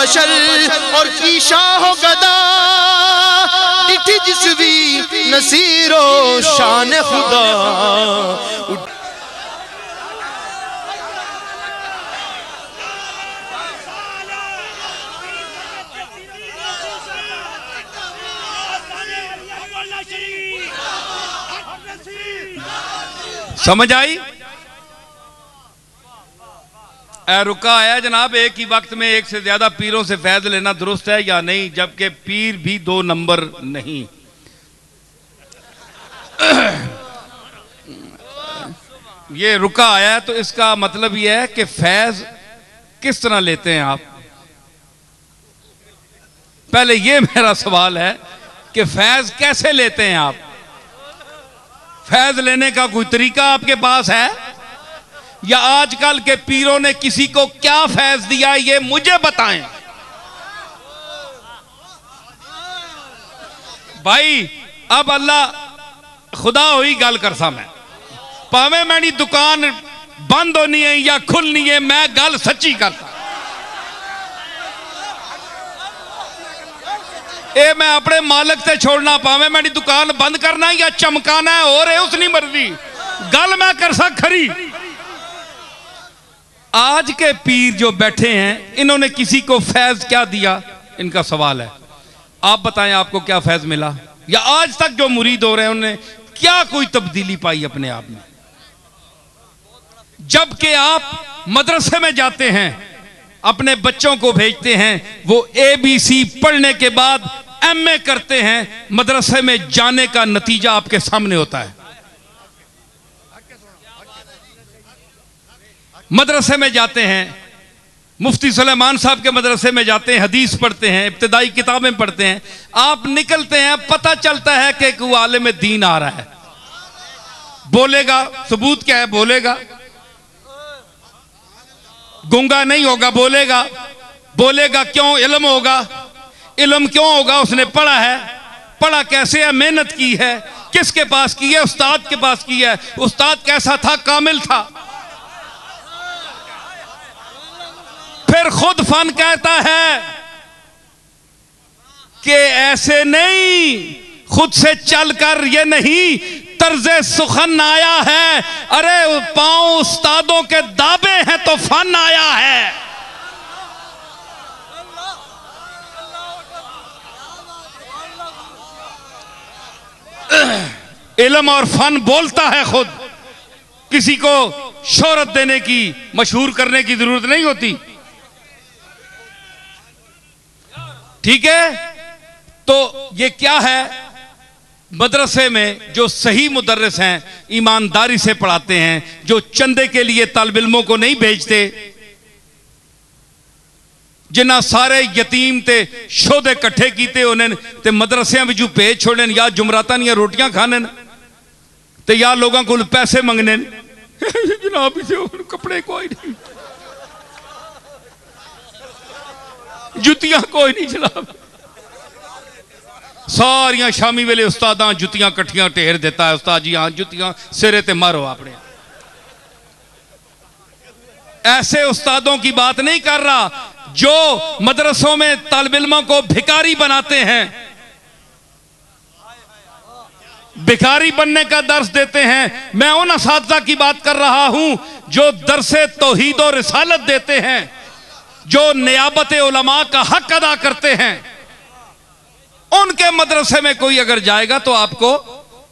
हशर और की शाह गदा डिठी जिसवी नसीरो शान खुदा। समझ आई? रुका है जनाब, एक ही वक्त में एक से ज्यादा पीरों से फैज लेना दुरुस्त है या नहीं, जबकि पीर भी 2 नंबर नहीं। ये रुका आया है तो इसका मतलब यह है कि फैज किस तरह लेते हैं आप। पहले ये मेरा सवाल है कि फैज कैसे लेते हैं आप? फैज लेने का कोई तरीका आपके पास है? या आजकल के पीरों ने किसी को क्या फैज दिया ये मुझे बताएं भाई। अब अल्लाह खुदा हुई गल कर सा, मैं भावे मेरी दुकान बंद होनी है या खुलनी है, मैं गल सच्ची करता। ए मैं अपने मालिक से छोड़ना, पावे मेरी दुकान बंद करना या चमकाना है, और है उसनी मर्जी, गल मैं कर सा खरी। आज के पीर जो बैठे हैं इन्होंने किसी को फैज क्या दिया, इनका सवाल है। आप बताएं आपको क्या फैज मिला, या आज तक जो मुरीद हो रहे हैं उन्होंने क्या कोई तब्दीली पाई अपने आप में? जबकि आप मदरसे में जाते हैं, अपने बच्चों को भेजते हैं, वो ABC पढ़ने के बाद MA करते हैं, मदरसे में जाने का नतीजा आपके सामने होता है। मदरसे में जाते हैं, मुफ्ती सुलेमान साहब के मदरसे में जाते हैं, हदीस पढ़ते हैं, इब्तिदाई किताबें पढ़ते हैं, आप निकलते हैं, पता चलता है कि कोई आलिम दीन आ रहा है, बोलेगा, सबूत क्या है, बोलेगा, गूंगा नहीं होगा, बोलेगा, बोलेगा क्यों, इल्म होगा, इल्म क्यों होगा, उसने पढ़ा है, पढ़ा कैसे है, मेहनत की है, किसके पास की है, उस्ताद के पास की है, उस्ताद कैसा था, कामिल था। फिर खुद फन कहता है कि ऐसे नहीं, खुद से चलकर ये नहीं, तर्जे सुखन आया है, अरे पांव उस्तादों के दाबे हैं तो फन आया है। इल्म और फन बोलता है खुद, किसी को शोहरत देने की, मशहूर करने की जरूरत नहीं होती। ठीक है, तो ये क्या है, मदरसे में जो सही मुदर्रिस हैं, ईमानदारी से पढ़ाते हैं, जो चंदे के लिए तालिब इल्मों को नहीं भेजते, जिन्हें सारे यतीम ते शोधे इकट्ठे कीते उन्हें ते मदरसियां विचों भेज छोड़न, या जुमरातां दियां रोटियां खाने ते या लोगों को पैसे मंगने जनाब इसे कपड़े कोई नहीं, जुतियां कोई नहीं जनाब, सारियां शामी वेले उस्तादां जुतियां कट्ठियां ढेर देता है, उस्ताद जी हाँ जुतियां सिरे ते मारो अपने। ऐसे उस्तादों की बात नहीं कर रहा जो मदरसों में तालिब इल्मों को भिखारी बनाते हैं, भिखारी बनने का दर्स देते हैं। मैं उन असातिज़ा की बात कर रहा हूं जो दरसे तौहीद और रिसालत देते हैं, जो नियाबत उलमा का हक अदा करते हैं। उनके मदरसे में कोई अगर जाएगा तो आपको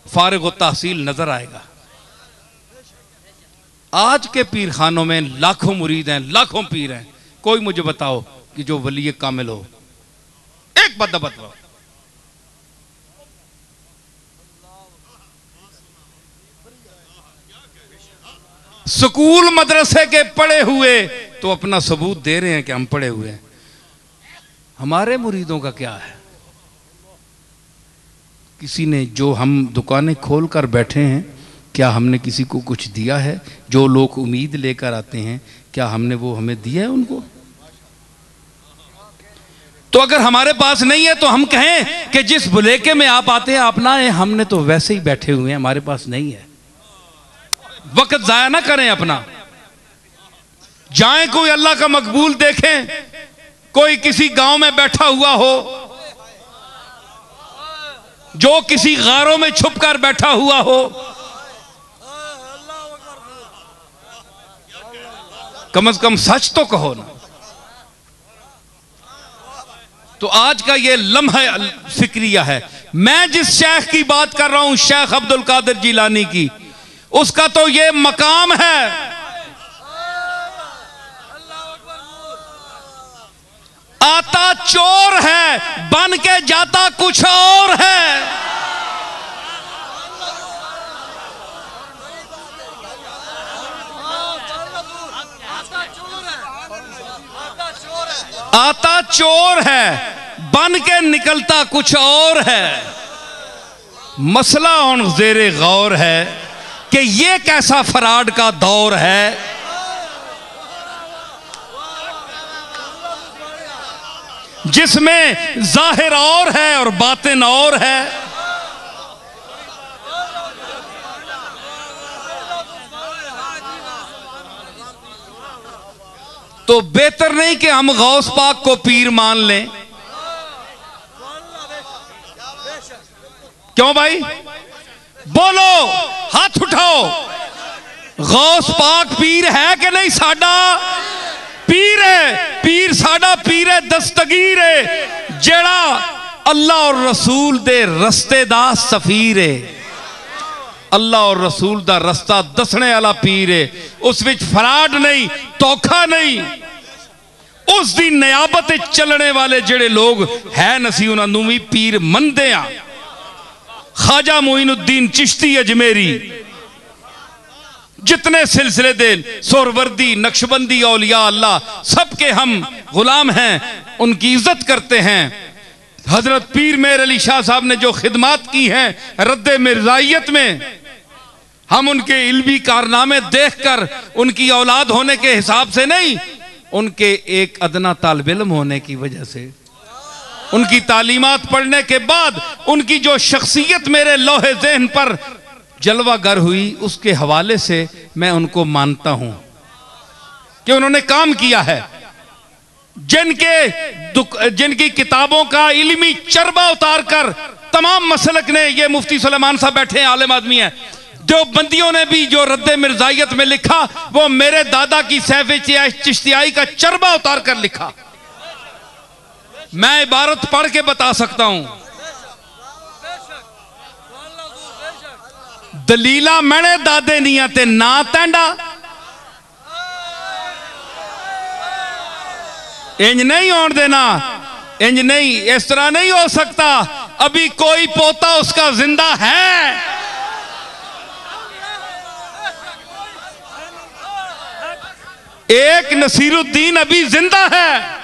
फारिग तहसील नजर आएगा। आज के पीर खानों में लाखों मुरीद हैं, लाखों पीर हैं, कोई मुझे बताओ कि जो वली कामिल हो, एक बंदा बताओ। स्कूल मदरसे के पढ़े हुए तो अपना सबूत दे रहे हैं कि हम पढ़े हुए हैं। हमारे मुरीदों का क्या है? किसी ने, जो हम दुकानें खोल कर बैठे हैं, क्या हमने किसी को कुछ दिया है? जो लोग उम्मीद लेकर आते हैं, क्या हमने वो हमें दिया है उनको? तो अगर हमारे पास नहीं है तो हम कहें कि जिस बुलेके में आप आते हैं आप ना आए, हमने तो वैसे ही बैठे हुए हैं, हमारे पास नहीं है। वक्त जाया ना करें अपना, जाएं कोई अल्लाह का मकबूल देखें, कोई किसी गांव में बैठा हुआ हो, जो किसी गारों में छुपकर बैठा हुआ हो, कम से कम सच तो कहो ना। तो आज का ये लम्हा फिक्रिया है। मैं जिस शेख की बात कर रहा हूं, शेख अब्दुल कादिर जिलानी की, उसका तो ये मकाम है। आता चोर है, बन के जाता कुछ और है। आता चोर है, बन के निकलता कुछ और है। मसला उन ज़ेरे गौर है कि ये कैसा फराड का दौर है, जिसमें जाहिर और है और बातिन और है। तो बेहतर नहीं कि हम गौस पाक को पीर मान लें? क्यों भाई? बोलो, हाथ उठाओ। गौस पाक पीर है कि नहीं? साडा पीर है। पीर साडा पीर है, दस्तगीर है, जेड़ा अल्लाह और रसूल दे रस्ते दा सफीर है। अल्लाह और रसूल दा रस्ता दसने वाला पीर है। उस विच फराड नहीं, धोखा नहीं। उस दी नियाबत चलने वाले जेड़े लोग है नसी, उन्होंने भी पीर मनदे आ। ख्वाजा मोइनुद्दीन चिश्ती अजमेरी, जितने सिलसिले दे सोरवर्दी, नक्शबंदी, औलिया अल्लाह, सबके हम गुलाम हैं, उनकी इज्जत करते हैं। हजरत पीर मेर अली शाह साहब ने जो खिदमात की हैं रद्दे मिर्जाइयत में, हम उनके इल्मी कारनामे देखकर उनकी औलाद होने के हिसाब से नहीं, उनके एक अदना तालिब इल्म होने की वजह से, उनकी तालीमात पढ़ने के बाद उनकी जो शख्सियत मेरे लोहे ज़हन पर जलवागर हुई, उसके हवाले से मैं उनको मानता हूं कि उन्होंने काम किया है। जिनकी किताबों का इल्मी चरबा उतार कर तमाम मसलक ने, ये मुफ्ती सुलेमान साहब बैठे हैं, आलिम आदमी है, देवबंदियों ने भी जो रद्दे मिर्जाइयत में लिखा, वो मेरे दादा की सैफ़े चिश्तियाई का चरबा उतार कर लिखा। मैं इबारत पढ़ के बता सकता हूं। दलीला मैंने दादे निया ते ना तैंडा, इंज नहीं होने देना, इंज नहीं, इस तरह नहीं हो सकता। अभी कोई पोता उसका जिंदा है। एक नसीरुद्दीन अभी जिंदा है।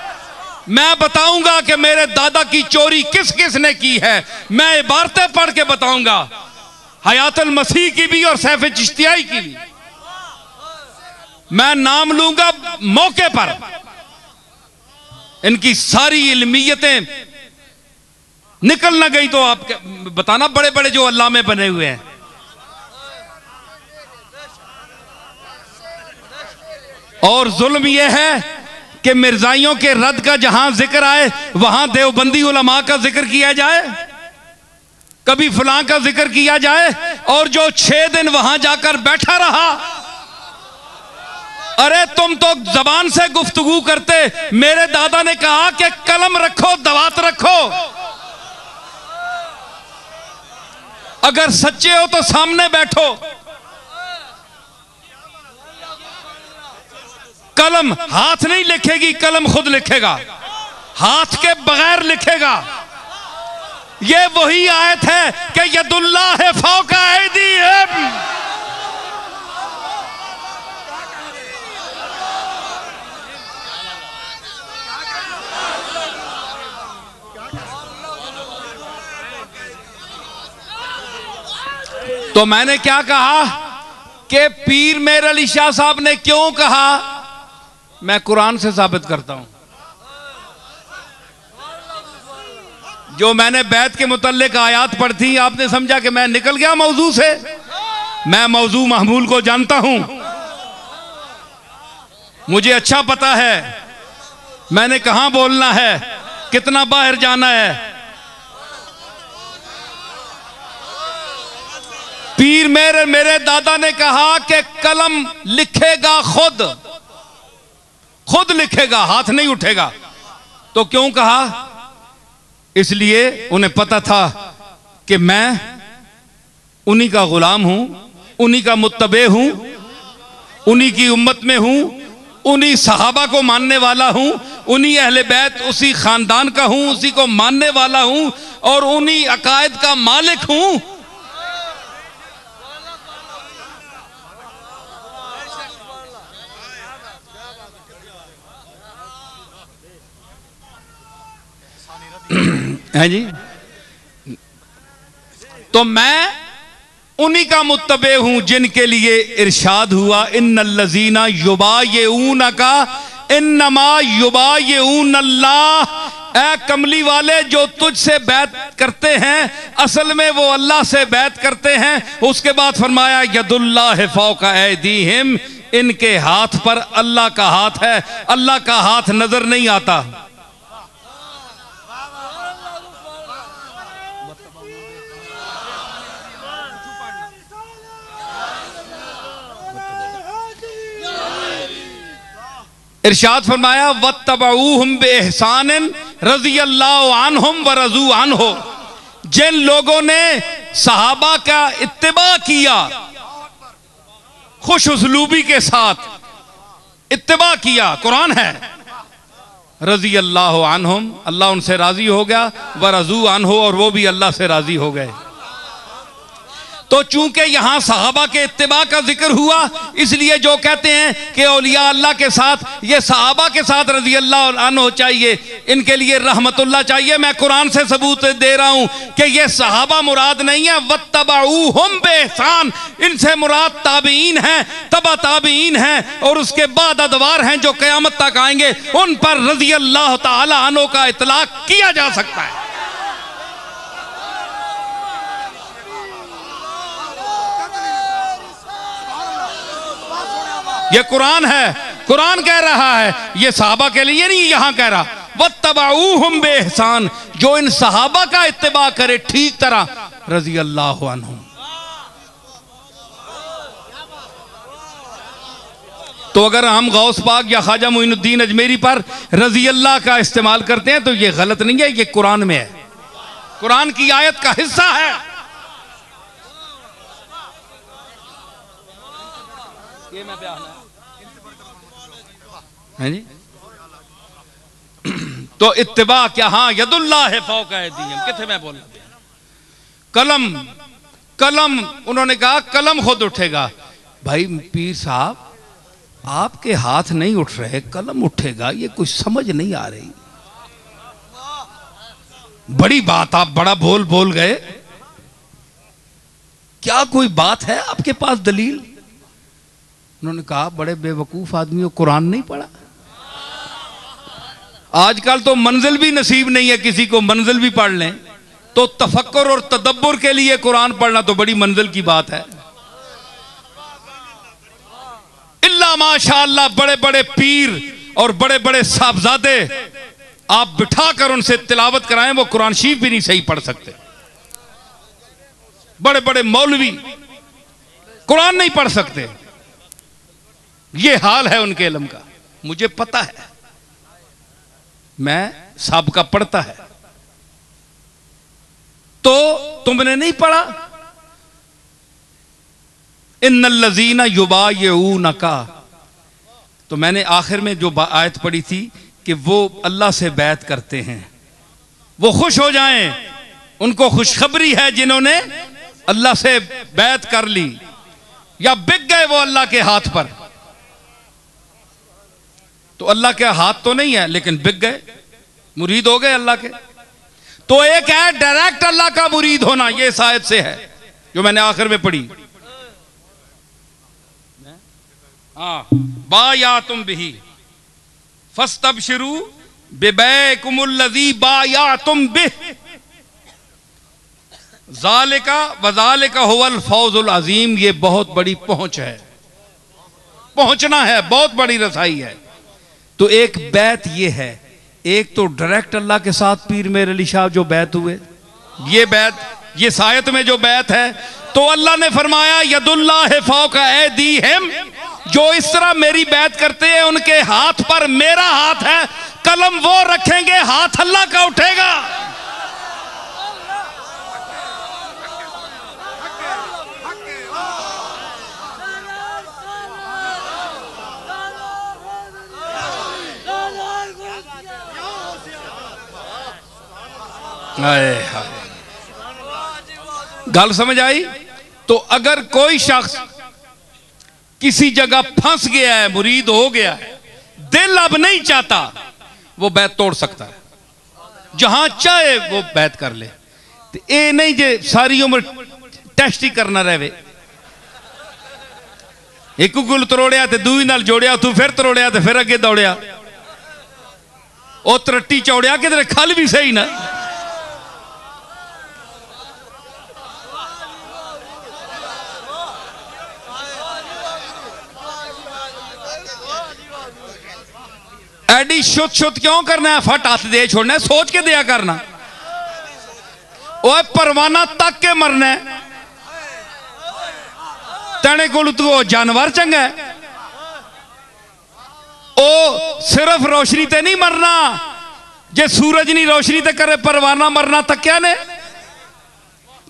मैं बताऊंगा कि मेरे दादा की चोरी किस किस ने की है। मैं इबारतें पढ़ के बताऊंगा, हयातुल मसीह की भी और सैफ़े चिश्तियाई की भी। मैं नाम लूंगा मौके पर। इनकी सारी इल्मियतें निकल ना गई तो आप बताना, बड़े बड़े जो अल्लाह में बने हुए हैं। और जुल्म यह है कि मिर्जाइयों के रद्द का जहां जिक्र आए, वहां देवबंदी उलमा का जिक्र किया जाए, कभी फलां का जिक्र किया जाए, और जो 6 दिन वहां जाकर बैठा रहा। अरे तुम तो जबान से गुफ्तगू करते। मेरे दादा ने कहा कि कलम रखो, दवात रखो, अगर सच्चे हो तो सामने बैठो। कलम हाथ नहीं लिखेगी, कलम खुद लिखेगा, हाथ के बगैर लिखेगा। ये वही आयत है कि यदुल्लाह है फौका ऐदीहिम। तो मैंने क्या कहा कि पीर मेर अली शाह साहब ने क्यों कहा, मैं कुरान से साबित करता हूं। जो मैंने बैत के मुतल्लिक आयात पढ़ी, आपने समझा कि मैं निकल गया मौजू से। मैं मौजू महमूल को जानता हूं, मुझे अच्छा पता है मैंने कहां बोलना है, कितना बाहर जाना है। पीर मेरे दादा ने कहा कि कलम लिखेगा खुद लिखेगा, हाथ नहीं उठेगा। तो क्यों कहा? इसलिए उन्हें पता था कि मैं उन्हीं का गुलाम हूं, उन्हीं का मुत्तबे हूं, उन्हीं की उम्मत में हूं, उन्हीं सहाबा को मानने वाला हूं, उन्हीं अहले बैत उसी खानदान का हूं, उसी को मानने वाला हूं और उन्हीं अकायद का मालिक हूं। है जी। तो मैं उन्हीं का मुत्तबे हूं जिनके लिए इरशाद हुआ इन्नल्लज़ीना युबायिऊनका इन्नमा युबायिऊनल्लाह। ऐ कमली वाले, जो तुझसे बैत करते हैं असल में वो अल्लाह से बैत करते हैं। उसके बाद फरमाया यदुल्लाहि फौका ऐदीहिम, इनके हाथ पर अल्लाह का हाथ है। अल्लाह का हाथ नजर नहीं आता। इरशाद फरमाया वत्तबऊहुम बिइहसानिन रज़ियल्लाहु अन्हुम व रज़ू अन्हु। जिन लोगों ने सहाबा का इत्तिबा किया, खुश उसलूबी के साथ इत्तिबा किया, कुरान है, रज़ियल्लाहु अन्हुम, अल्लाह उनसे राजी हो गया, व रज़ू अन्हु, और वो भी अल्लाह से राजी हो गए। तो चूंकि यहां सहाबा के इत्तिबा का जिक्र हुआ, इसलिए जो कहते हैं कि औलिया अल्लाह के साथ ये सहाबा के साथ रज़ी अल्लाह अन्हु चाहिए, इनके लिए रहमतुल्लाह चाहिए, मैं कुरान से सबूत दे रहा हूं कि ये सहाबा मुराद नहीं है। वत्तबऊहुम बिइहसान, इनसे मुराद ताबीन है, तबा ताबीन है, और उसके बाद अदवार हैं जो क़यामत तक आएंगे, उन पर रज़ी अल्लाह तआला अन्हु का इतलाक किया जा सकता है। ये कुरान है, कुरान कह रहा है, ये सहाबा के लिए नहीं यहां कह रहा। वत्तबऊहुम बिइहसान, जो इन सहाबा का इत्तिबा करे ठीक तरह, रज़ी अल्लाहु अन्हुम। तो अगर हम गौस पाक या ख्वाजा मोइनुद्दीन अजमेरी पर रज़ी अल्लाह का इस्तेमाल करते हैं तो ये गलत नहीं है, ये कुरान में है, कुरान की आयत का हिस्सा है। ये मैं बयान है जी। तो इत्तिबा क्या? हाँ, यदुल्लाह फौका ऐदीहिम, किथे मैं बोल रहा, कलम उन्होंने कहा कलम खुद उठेगा। भाई पीर साहब, आपके हाथ नहीं उठ रहे, कलम उठेगा, ये कुछ समझ नहीं आ रही। बड़ी बात, आप बड़ा बोल गए, क्या कोई बात है आपके पास दलील? उन्होंने कहा बड़े बेवकूफ आदमी हो, कुरान नहीं पढ़ा। आजकल तो मंजिल भी नसीब नहीं है किसी को, मंजिल भी पढ़ लें तो तफक्कुर और तदब्बुर के लिए कुरान पढ़ना तो बड़ी मंजिल की बात है। इल्ला माशाअल्लाह बड़े बड़े पीर और बड़े बड़े साहबजादे आप बिठा कर उनसे तिलावत कराएं, वो कुरान शरीफ भी नहीं सही पढ़ सकते। बड़े बड़े मौलवी कुरान नहीं पढ़ सकते, ये हाल है उनके इल्म का। मुझे पता है, मैं साहब का पढ़ता है। तो तुमने नहीं पढ़ा इन्नल्लज़ीना युबायिऊनका, तो मैंने आखिर में जो आयत पढ़ी थी कि वो अल्लाह से बैत करते हैं, वो खुश हो जाएं, उनको खुशखबरी है जिन्होंने अल्लाह से बैत कर ली, या बिक गए वो अल्लाह के हाथ पर। तो अल्लाह के हाथ तो नहीं है लेकिन बिक गए, मुरीद हो गए अल्लाह के। तो एक है डायरेक्ट अल्लाह का मुरीद होना, ये इस आयत से है जो मैंने आखिर में पढ़ी। हाँ, बायातुम बिही फस्तबशिरू बिबैकुमुल्लज़ी बायातुम बिह ज़ालिका वज़ालिका हुवल फौज़ुल अज़ीम। ये बहुत बड़ी पहुंच है, पहुंचना है, बहुत बड़ी रसाई है। तो एक बैत ये है, एक तो डायरेक्ट अल्लाह के साथ पीर मेर अली शाह जो बैत हुए, ये बैत, ये सायत में जो बैत है, तो अल्लाह ने फरमाया यदुल्लाह फौका ऐदीहिम, जो इस तरह मेरी बैत करते हैं उनके हाथ पर मेरा हाथ है, कलम वो रखेंगे हाथ अल्लाह का उठेगा। गल समझ आई? तो अगर कोई शख्स किसी जगह फंस गया है, मुरीद हो गया है, दिल अब नहीं चाहता, वो बैत तोड़ सकता है, जहां चाहे वो बैत कर ले। तो ये नहीं जे सारी उम्र टेस्ट ही करना रहे, एक गुल तरोड़िया तो दूई नाल जोड़िया, तू फिर तरोड़िया तो फिर अगे दौड़िया, वो तरट्टी चौड़िया किधर खल भी सही ना। एडी शुद्ध शुद्ध क्यों करना है, फट हाथ दे छोड़ना है, सोच के दिया करना। ओए परवाना तक के मरना है, तेने को तू जानवर चंगा है, ओ सिर्फ रोशनी ते नहीं मरना, जे सूरज नहीं रोशनी ते करे परवाना मरना तक्या ने,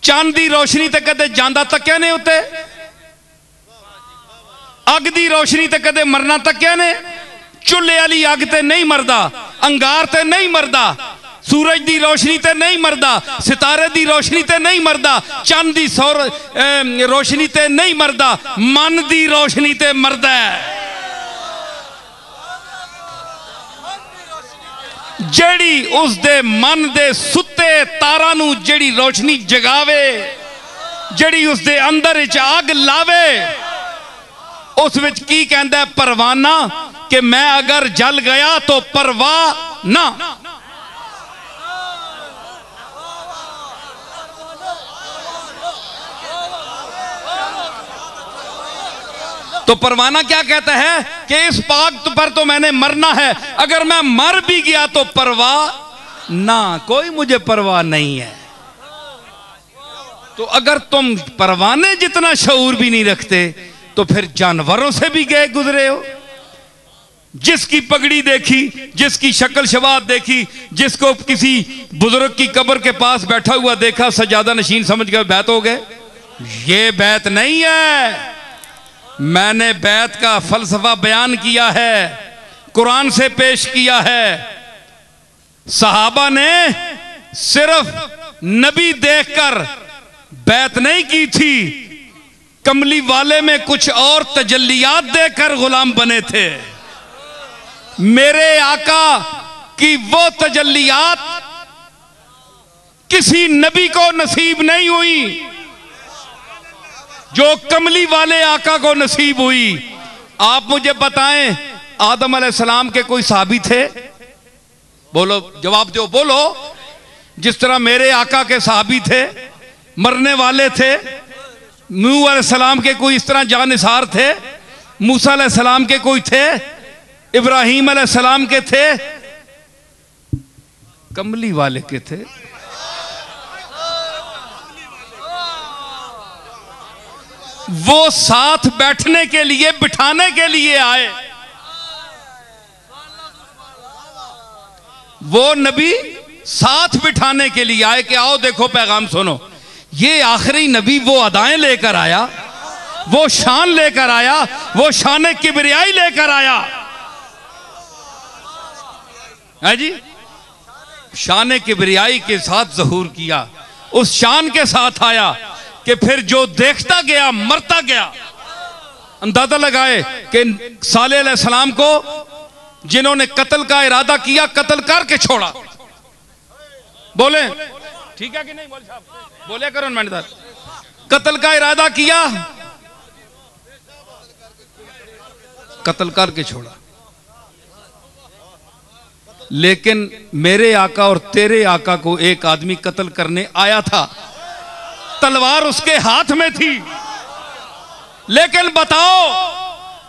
चांद दी रोशनी ते कदे जांदा तक्या ने, उत्ते अग दी रोशनी ते कदे मरना तक्या ने, चुल्हे वाली अग ते नहीं मरदा, अंगार ते नहीं मरदा, सूरज दी रोशनी ते नहीं मरदा, सितारे दी रोशनी ते नहीं मरदा, चंद दी रोशनी ते नहीं मरदा, मन दी रोशनी ते मरदा है। जेड़ी उस दे मन दे सुते तारा नू जेड़ी रोशनी जगावे, जेड़ी उस दे अंदर च आग लावे, उस विच की कहंदा है परवाना कि मैं अगर जल गया तो परवाह ना। तो परवाना क्या कहता है कि इस पाक पर तो मैंने मरना है, अगर मैं मर भी गया तो परवाह ना, कोई मुझे परवाह नहीं है। तो अगर तुम परवाने जितना शऊर भी नहीं रखते तो फिर जानवरों से भी गए गुजरे हो। जिसकी पगड़ी देखी, जिसकी शक्ल शबात देखी, जिसको किसी बुजुर्ग की कब्र के पास बैठा हुआ देखा, सजादा नशीन समझ कर बैत हो गए, ये बैत नहीं है। मैंने बैत का फलसफा बयान किया है, कुरान से पेश किया है। सहाबा ने सिर्फ नबी देखकर बैत नहीं की थी, कमली वाले में कुछ और तजल्लियात देकर गुलाम बने थे। मेरे आका की वो तजल्लियात किसी नबी को नसीब नहीं हुई जो कमली वाले आका को नसीब हुई। आप मुझे बताएं, आदम अलैहिस्सलाम के कोई साहबी थे? बोलो, जवाब दो, बोलो। जिस तरह मेरे आका के साहबी थे, मरने वाले थे। नूह अलैहिस्सलाम के कोई इस तरह जानिसार थे, मूसा अलैहिस्सलाम के कोई थे, इब्राहीम अलैहिस्सलाम के थे, कमली वाले के थे। वो साथ बैठने के लिए, बिठाने के लिए आए। वो नबी साथ बिठाने के लिए आए कि आओ देखो पैगाम सुनो। ये आखिरी नबी वो अदाएं लेकर आया, वो शान लेकर आया, वो शान किबरियाई लेकर आया है जी। शान किबरियाई के साथ ज़हूर किया, उस शान के साथ आया कि फिर जो देखता गया मरता गया। अंदाजा लगाए कि सालेह अलैहिस्सलाम को जिन्होंने कत्ल का इरादा किया, कत्ल करके छोड़ा। बोले ठीक है कि नहीं? बोले साहब, बोले करो मैंने, कत्ल का इरादा किया, कत्ल करके छोड़ा। लेकिन मेरे आका और तेरे आका को एक आदमी कत्ल करने आया था, तलवार उसके हाथ में थी। लेकिन बताओ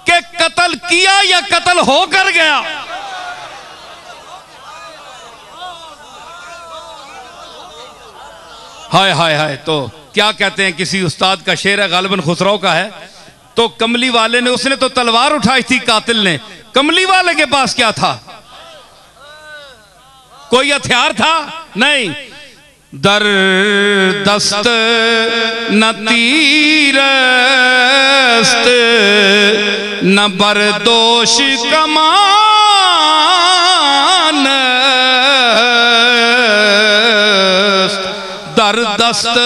कि कत्ल किया या कत्ल होकर गया? हाय हाय हाय। तो क्या कहते हैं, किसी उस्ताद का शेर है, गालिबन खुसरो का है, तो कमली वाले ने, उसने तो तलवार उठाई थी कातिल ने, कमली वाले के पास क्या था? कोई हथियार था? नहीं। दर दस्त न तीरस्त न बरदोश कमान, दर दस्त,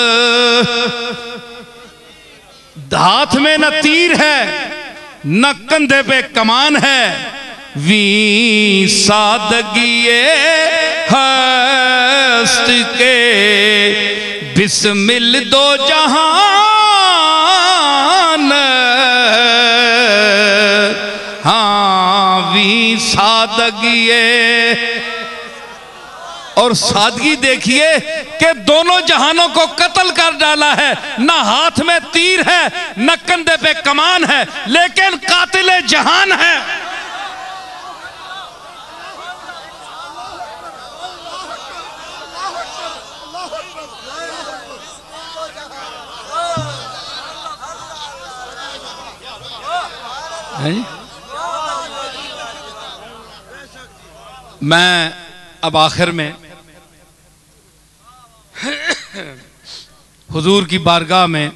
हाथ में न तीर है न कंधे पे कमान है, वी सादगिए हस्त के बिस्मिल दो जहान, हाँ वी सादगिए। और सादगी देखिए कि दोनों जहानों को कत्ल कर डाला है, ना हाथ में तीर है न कंधे पे कमान है, लेकिन कातिले जहान है। मैं अब आखिर में हुजूर की बारगाह में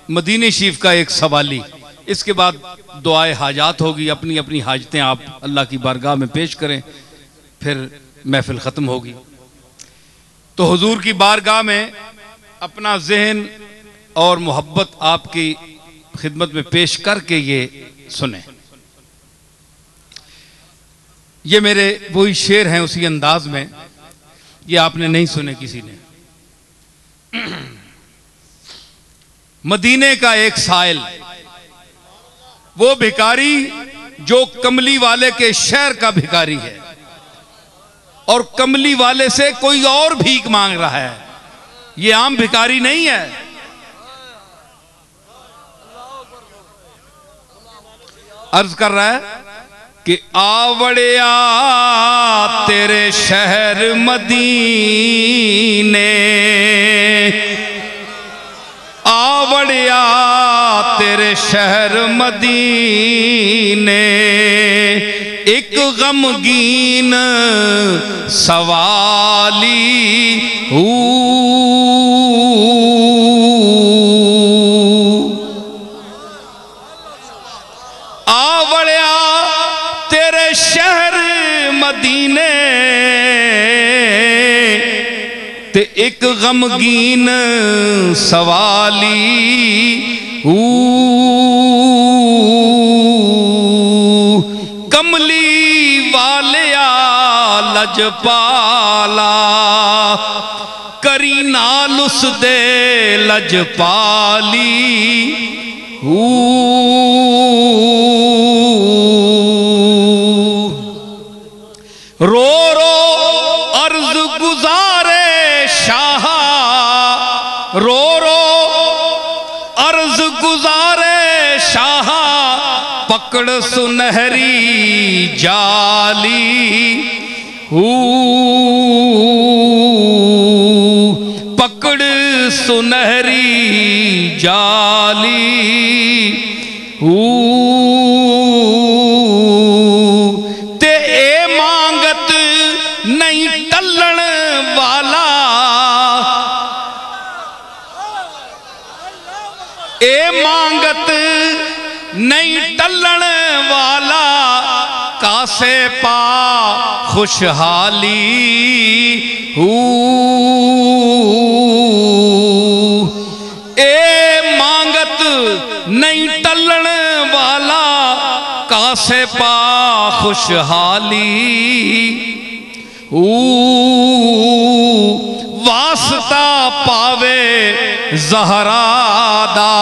मदीने शरीफ का एक सवाली, इसके बाद दुआए हाजात होगी, अपनी अपनी हाजतें आप अल्लाह की बारगाह में पेश करें, फिर महफिल ख़त्म होगी। तो हुजूर की बारगाह में अपना जहन और मोहब्बत आपकी खिदमत में पेश करके ये सुने। ये मेरे वही शेर हैं उसी अंदाज में, ये आपने नहीं सुने किसी ने। मदीने का एक साइल, वो भिखारी जो कमली वाले के शहर का भिखारी है और कमली वाले से कोई और भीख मांग रहा है, ये आम भिखारी नहीं है। अर्ज कर रहा है कि आवड़िया तेरे शहर मदीने, आवड़िया तेरे शहर मदीने, एक गमगीन सवाली आवड़िया तेरे शहर मदीने ते एक गमगीन सवाली कमली वालिया लजपाला करी नाल उस दे लजपाली रो रो अर्ज गुजारे शाह, रो रो अर्ज गुजारे शाह, पकड़ सुनहरी जाली पकड़ सुनहरी जाली ते ए मांगत नहीं टलन वाला, ए मांगत नहीं टलन वाला, कासे पा खुशहाली ए मांगत नहीं टलन वाला, कासे पा खुशहाली वास्ता पावे ज़हरादा,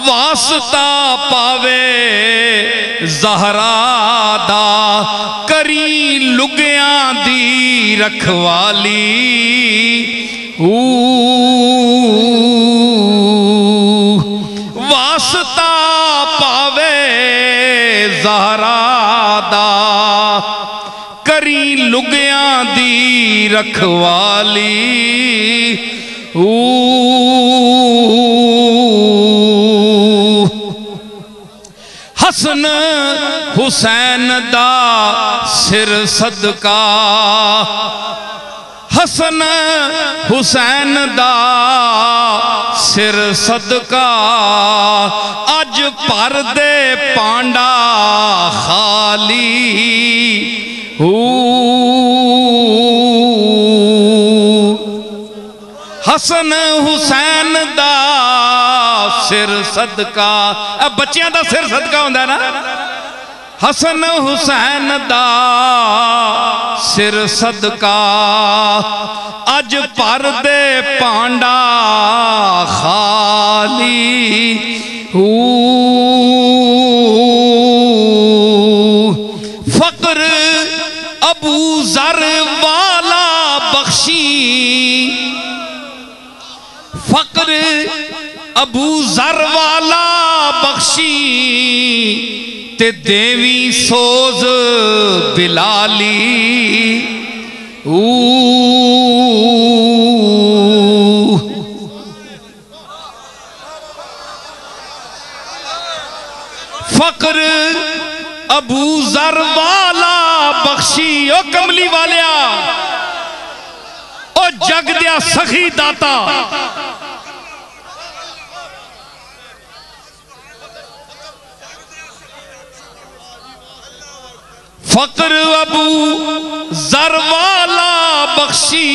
वास्ता पावे ज़हरादा, करी लुगियां दी रखवाली वास्ता पावे ज़हरादा, करी लुगियां दी रखवाली हसन हुसैन दा सिर सदका, हसन हुसैन दा सिर सदका, अज भर दे पांडा खाली। हसन हुसैन दा सिर सदका, बच्चियां दा सिर सदका होंदा ना। हसन हुसैन दा सिर सदका, अज भर दे पांडा खाली। फकर अबू जर वाला बख्शी, फकर अबू जर वाला बख्शी, ते देवी सोज बिलाली। फकर अबू जर वाला बख्शी, ओ कमली वालिया, ओ जग दिया सखी दाता, फकर अबू जर वाला बख्शी,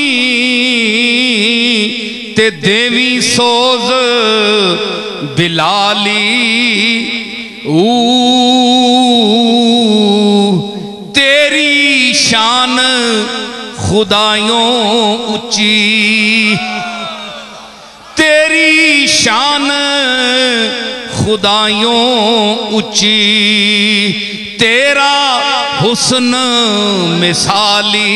ते देवी सोज बिलाली। तेरी शान खुदायों ऊंची, तेरी शान खुदायों ऊंची, तेरा हुस्न मिसाली।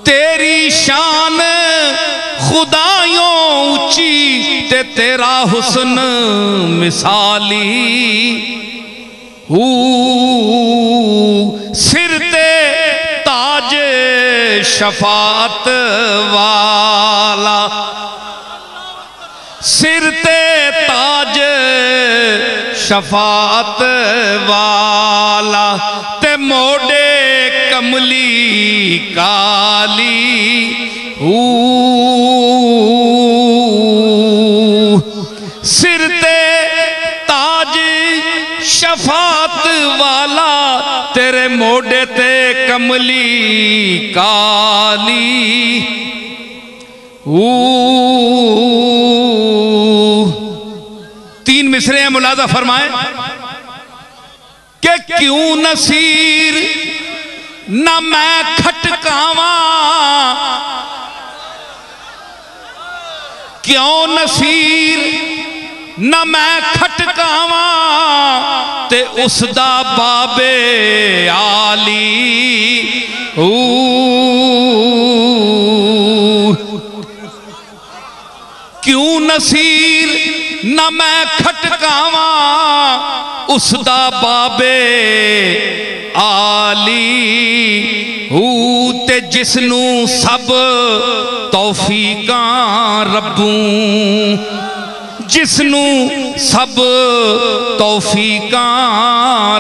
तेरी शान खुदायों ऊंची, ते तेरा हुस्न मिसाली। सिर ते ताज शफात वाला, सिर ते ताज शफात वाला, ते मोड़े कमली काली। सिर ते ताज शफात वाला, तेरे मोड़े ते कमली काली। तीन मिसरे हैं, मुलाजा फरमाए कि क्यों नसीर न मैं खटकावा, क्यों नसीर न मैं खटकावा, ते उसदा बाबे आली। क्यों नसीर न मैं खटकावा, उसदा बाबे आली। ते जिसनू सब तौफीकां रब्बू, जिसनू सब तौफीकां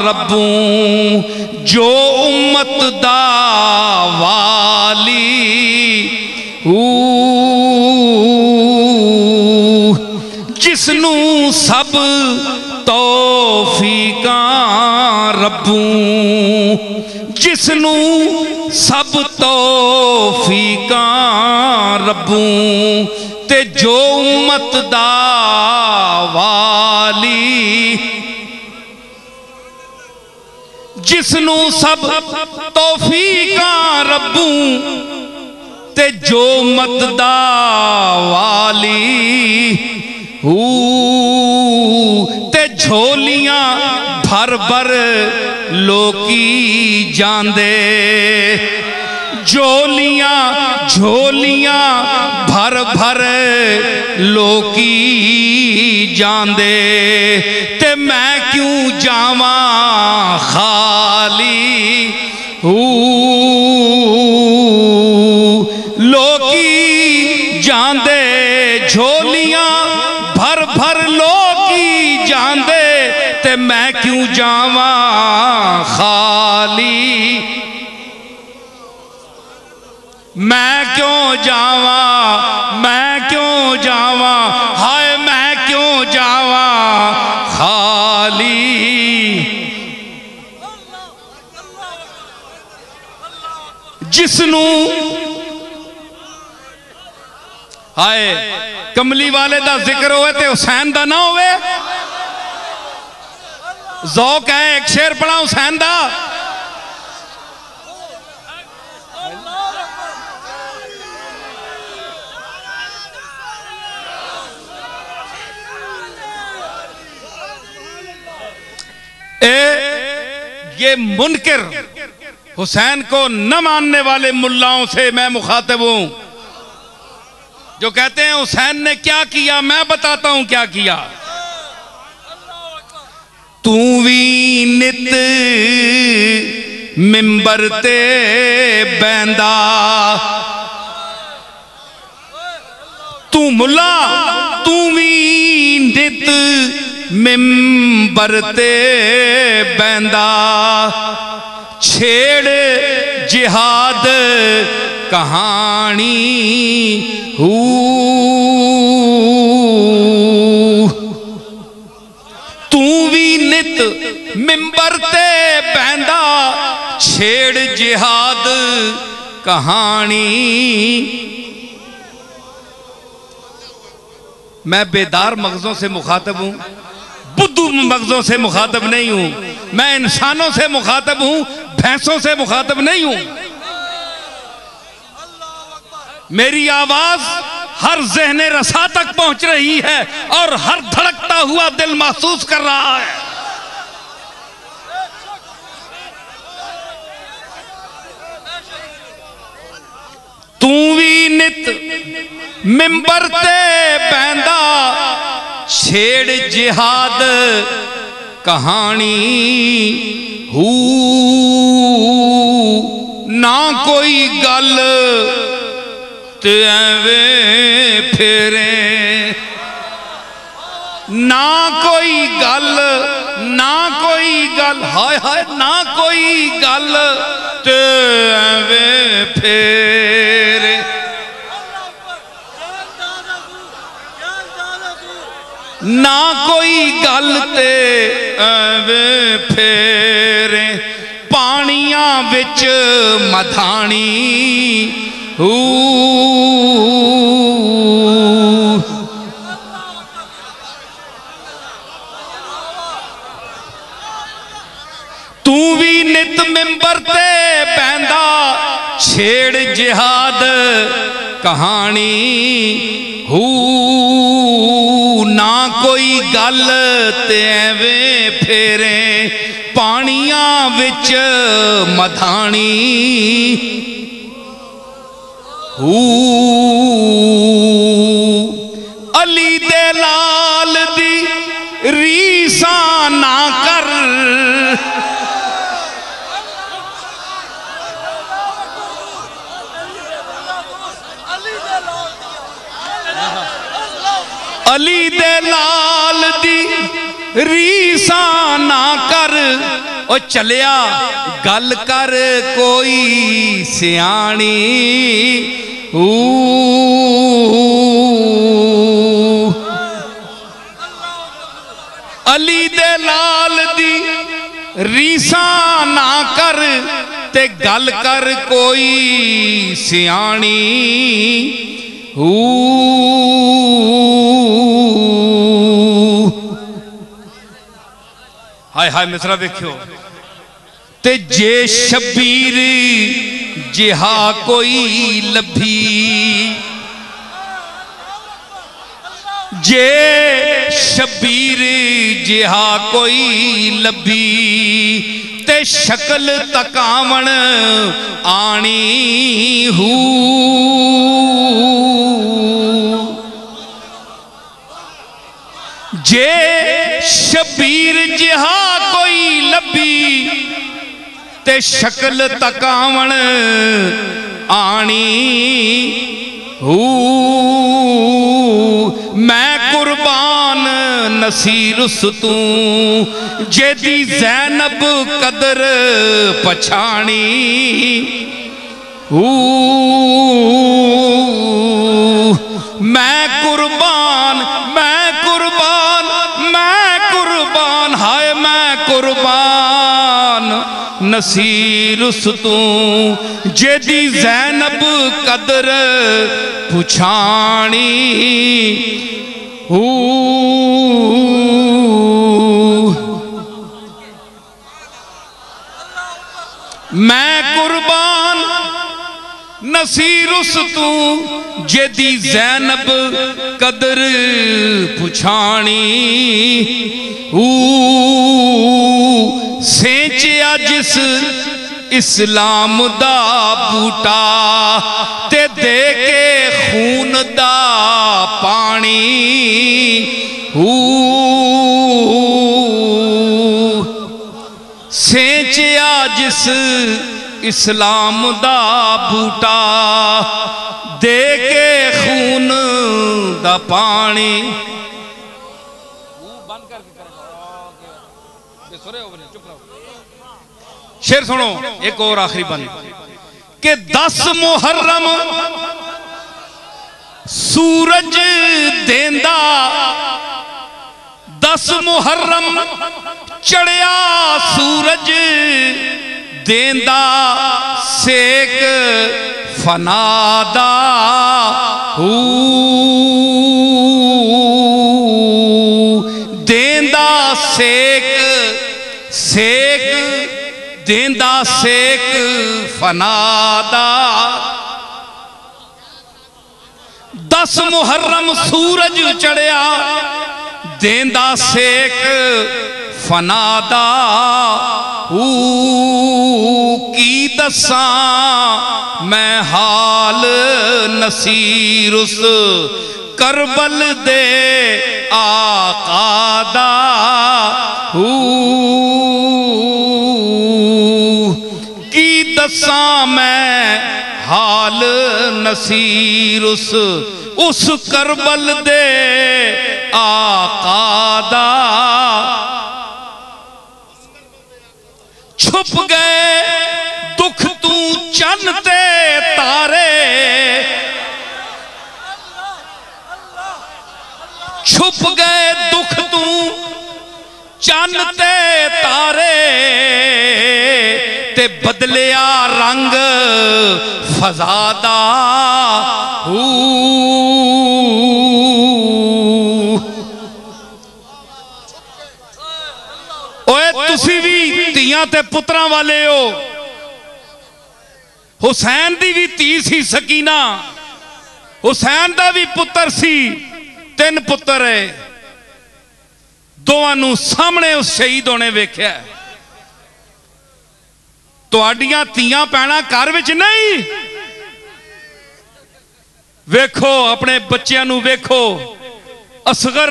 रब्बू, जो उम्मत दा वाली। जिसनू सब तौफीकां रब्बू, जिसनू सब तौफीकां रब्बू, ते जो उम्मत दा वाली। जिसनू सब तौफीकां रब्बू, ते जो उम्मत दा वाली। ते झोलियां भर भर लोकी जांदे, झोलियां झोलियां भर भर लोकी जांदे, ते मैं क्यों जावां खाली। ते मैं क्यों जावा खाली, मैं क्यों जावा, मैं क्यों जावा, हाय मैं क्यों जावा खाली। जिसनू हाय कमली वाले दा जिक्र होए ते हुसैन दा ना होवे। ज़ौक है, एक शेर पढ़ा हुसैन दा। ये मुनकिर हुसैन को न मानने वाले मुल्लाओं से मैं मुखातिब हूं, जो कहते हैं हुसैन ने क्या किया। मैं बताता हूं क्या किया। तू भी नित मिंबर ते बैंदा, तू मुल्ला तू भी नित मिंबर ते बैंदा, छेड़ जिहाद कहानी हू। तू भी नित मिंबर ते बैंदा, छेड़ जिहाद कहानी। मैं बेदार मगजों से मुखातब हूं, बुद्धू मगजों से मुखातब नहीं हूं। मैं इंसानों से मुखातब हूं, भैंसों से मुखातब नहीं हूं। मेरी आवाज हर ज़हने रसा तक पहुंच रही है और हर धड़कता हुआ दिल महसूस कर रहा है। तू भी नित मिंबर ते बैंदा, छेड़ जिहाद कहानी हू। ना कोई गल ते एवें फेरे, ना कोई गल, ना कोई गल, हाय हाय ना कोई गल ते एवें फेरे। ना कोई गल ते एवें फेरे, पानियां विच मधानी हू। तू भी नित मिंबर ते बैंदा, छेड़ जिहाद कहानी हू। ना कोई गल ते एवें फेरे, पानियां विच मधानी हू। अली दे लाल दी रीसा ना कर, अली दे लाल दी रीसा ना कर। ओ चलिया गल कर कोई सियाणी हू। अली दे लाल दी रीसा ना कर, ते गल कर कोई सियाणी हू। हाय हाय मिसरा देखियो। ते जे शबीर जिहा कोई लभी, जे शबीर जिहा कोई लभी, ते शक्ल तकावण आनी हू। जे शबीर जिहा कोई लभी, ते शक्ल तकावण आनी हू। मैं कुर्बान नसीरुस तू जेदी ज़ैनब कदर पछाणी मैं कुर्बान मैं कुर्बान मैं कुर्बान हाय मैं कुर्बान नसीरुस तू जेदी ज़ैनब कदर पुछाणी मैं कुर्बान नसीरुस तू जेदी ज़ैनब कदर पुछाणी सेंचिया जिस इस्लाम दा बूटा ते दे के खून दा पानी सेंचिया जिस इस्लाम दा बूटा दे के खून दा पानी शेर सुनो एक और आखिरी बंद के 10 मुहर्रम सूरज देंदा 10 मुहर्रम चढ़िया सूरज देंदा सेक फनादा देंदा सेक सेक देंदा सेक फनादा 10 मुहर्रम सूरज चढ़िया देंदा सेक फनादा की दसा मैं हाल नसीरुस करबल दे आकादा की दसा मैं हाल नसीरुस उस करबल दे आकादा छुप गए दुख तू चन्न ते तारे छुप गए दुख तू चन्न ते तारे ते बदलिया रंग फजादा ओए तुसी भी धीयां ते पुत्रां वाले हो हुसैन दी भी धी सी सकीना हुसैन दा भी पुत्र सी 3 पुत्र है दोवां नूं सामने उस शहीद होने वेख्या तुहाडियां धीयां भैणां घर विच नहीं वेखो अपने बच्चों नूं वेखो असगर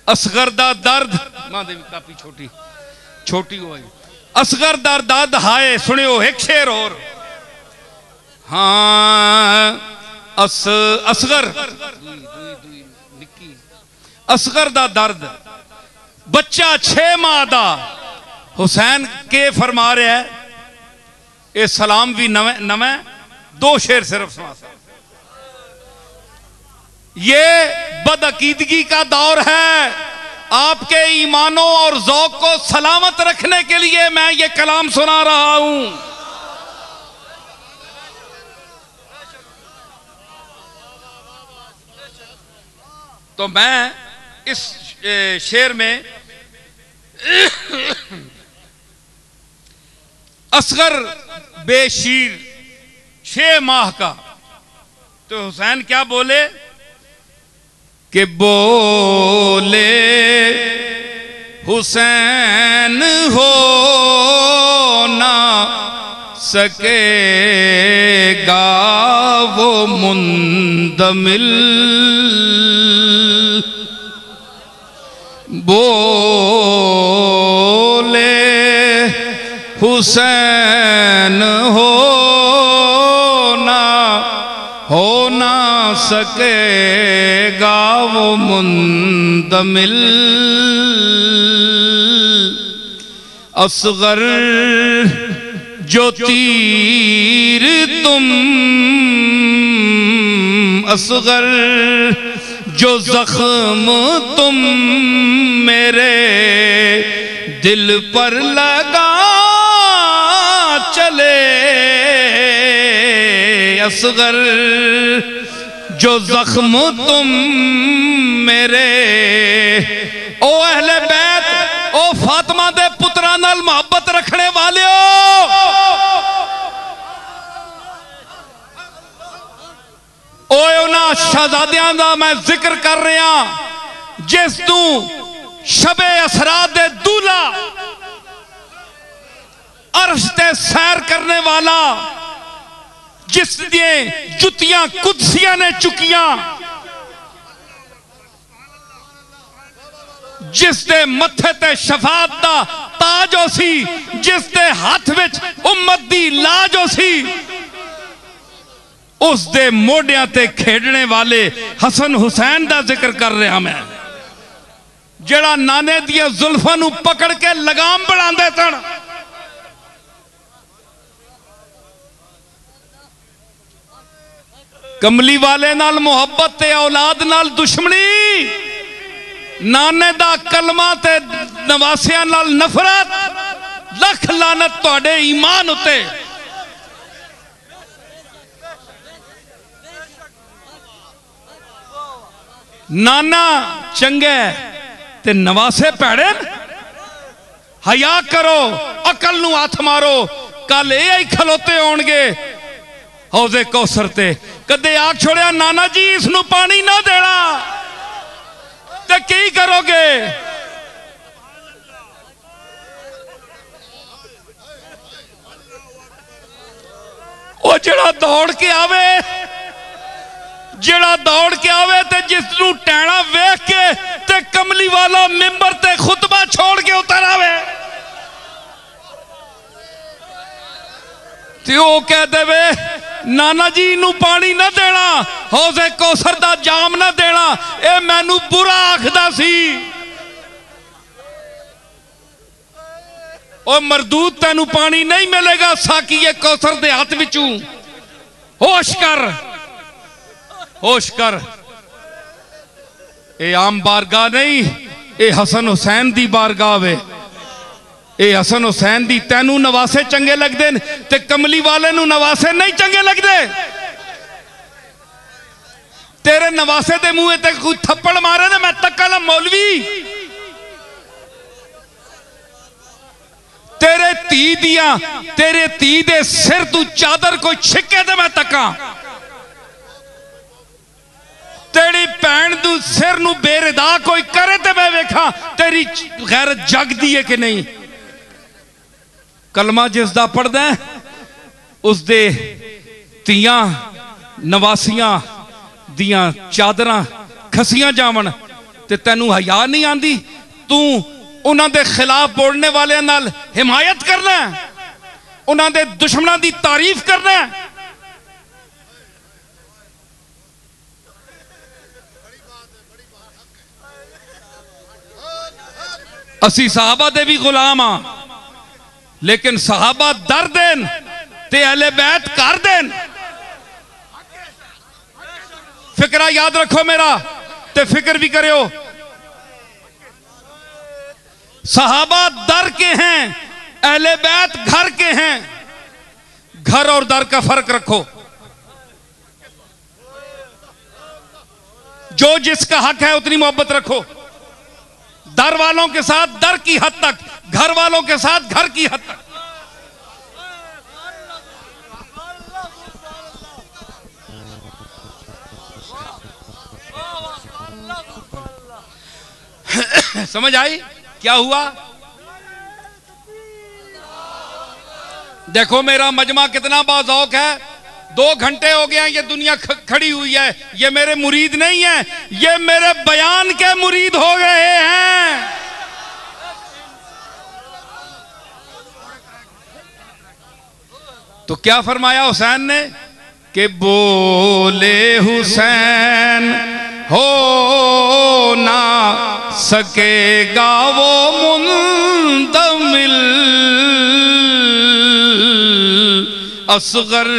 असगर दा दर्द मां दे काफी छोटी छोटी हो असगर दा दर्द हाय सुनियो एक शेर और हाँ असगर असगर दा दर्द बच्चा 6 माह दा हुसैन के फरमा रहा है ये सलाम भी नवे 2 शेर सिर्फ सुना ये बदअकीदगी का दौर है आपके ईमानों और ज़ौक़ को सलामत रखने के लिए मैं ये कलाम सुना रहा हूं तो मैं इस शेर में असगर बेशीर 6 माह का तो हुसैन क्या बोले कि बोले हुसैन हो ना सकेगा वो मुंदमिल बोले हुसैन हो ना सकेगा वो मुंदमिल असगर जो तीर तुम असगर जो जख्म तुम मेरे दिल पर लगा चले असगर जो जख्म तुम मेरे ओ अहले बैत ओ फातिमा दे पुत्रा नाल मोहब्बत रखने वाले हो उन्हां शहजादियां दा मैं जिक्र कर रहा जिस तू शबे असरात दे दूल्हा अर्श ते सैर करने वाला जिस दिए जुतियां कुदसियां ने चुकियां जिस दे मत्थे ते शफात दा ताज हो सी जिस दे हाथ विच उम्मत दी लाज हो सी उस दे मोडियां ते खेडने वाले हसन हुसैन दा जिक्र कर रहा मैं जेड़ा नाने दिया जुल्फां नू पकड़ के लगाम बनांदे सन कमली वाले नाल मोहब्बत ते औलाद नाल दुश्मनी नाने दा कलमा ते नवासियां नाल नफरत लख लानत तुहाडे ईमान उते नाना चंगे ते नवासे भैड़े हया करो अकल नू हाथ मारो कल ये खलोते होणगे हौजे कौसर ते कदे आख छोड़िया नाना जी इसनू पानी ना देना ते की करोगे ओ जेड़ा दौड़ के आवे ते जिसनू टैना वेख के ते कमली वाला मिंबर ते खुतबा छोड़ के उतर आवे ते ओ कह देवे नाना जी नू पानी ना देना हौजे कौसर दा जाम ना देना ए मैनू बुरा आखदा सी ओ मरदूद तेनू पानी नहीं मिलेगा साकी ये कौसर दे हाथ विचों होश कर ए आम बारगाह नहीं ए हसन हुसैन दी बारगाह वे ए हसन हुसैन दी तेनू नवासे चंगे लगदे ते कमली वाले नू नवासे नहीं चंगे लगदे तेरे नवासे दे मुंह ते कोई थप्पड़ मारे ना मैं तक्का ला मौलवी तेरे धी दे सिर तू चादर कोई छिके ते मैं तक्का तेरी भैन तू सिर नू बेरदा कोई करे ते मैं वेखा तेरी गैरत जगदी है कि नहीं कलमा जिसदा पढ़दा उस दे तियां नवासियां दियां चादरां खसियां जावन ते तैनू हया नहीं आंदी तू उन्हां दे खिलाफ बोलने वाले नाल हिमायत करना उन्हां दे दुश्मनां दी तारीफ करना असी सहाबा दे भी गुलाम हाँ लेकिन सहाबा दर देन ते अहले बैत कर देन फिक्रा याद रखो मेरा ते फिक्र भी करो सहाबा दर के हैं अहले बैत घर के हैं घर और दर का फर्क रखो जो जिसका हक है उतनी मोहब्बत रखो दर वालों के साथ दर की हद तक घर वालों के साथ घर की हद तक समझ आई क्या हुआ देखो मेरा मजमा कितना बाज़ौक है 2 घंटे हो गए ये दुनिया खड़ी हुई है ये मेरे मुरीद नहीं है ये मेरे बयान के मुरीद हो गए हैं तो क्या फरमाया हुसैन ने कि बोले हुसैन हो ना सकेगा वो मुंतमिल, असगर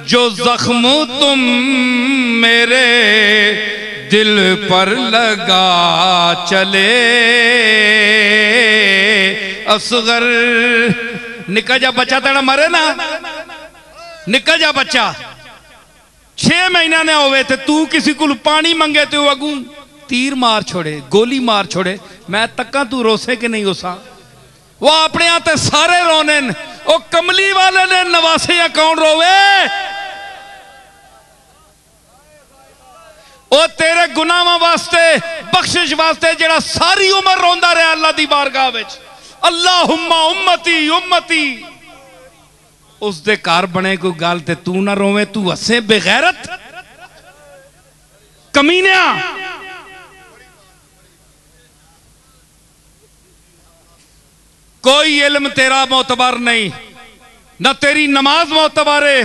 जो जख्म तुम मेरे दिल पर लगा चले। असगर निका जा बच्चा तेरा मरे ना, निका जा बच्चा 6 महीना ने होवे ते तू किसी को पानी मंगे तो अगू तीर मार छोड़े, गोली मार छोड़े, मैं तक्का तू रोसे कि नहीं उसा। वो अपने आते सारे रोने, वो कमली वाले ने नवासे या कौन रोवे। वो तेरे गुनाहां वास्ते बख्शिश वास्ते जेड़ा सारी उम्र रोंदा रहा अल्लाह दी बारगाह विच, अल्लाहुम्मा उम्मती उम्मती। उस दे घर बने कोई गल ते तू ना रोवे, तू हसे बेगैरत कमीनिया। कोई इल्म तेरा मोतबर नहीं, ना तेरी नमाज मोतबर है।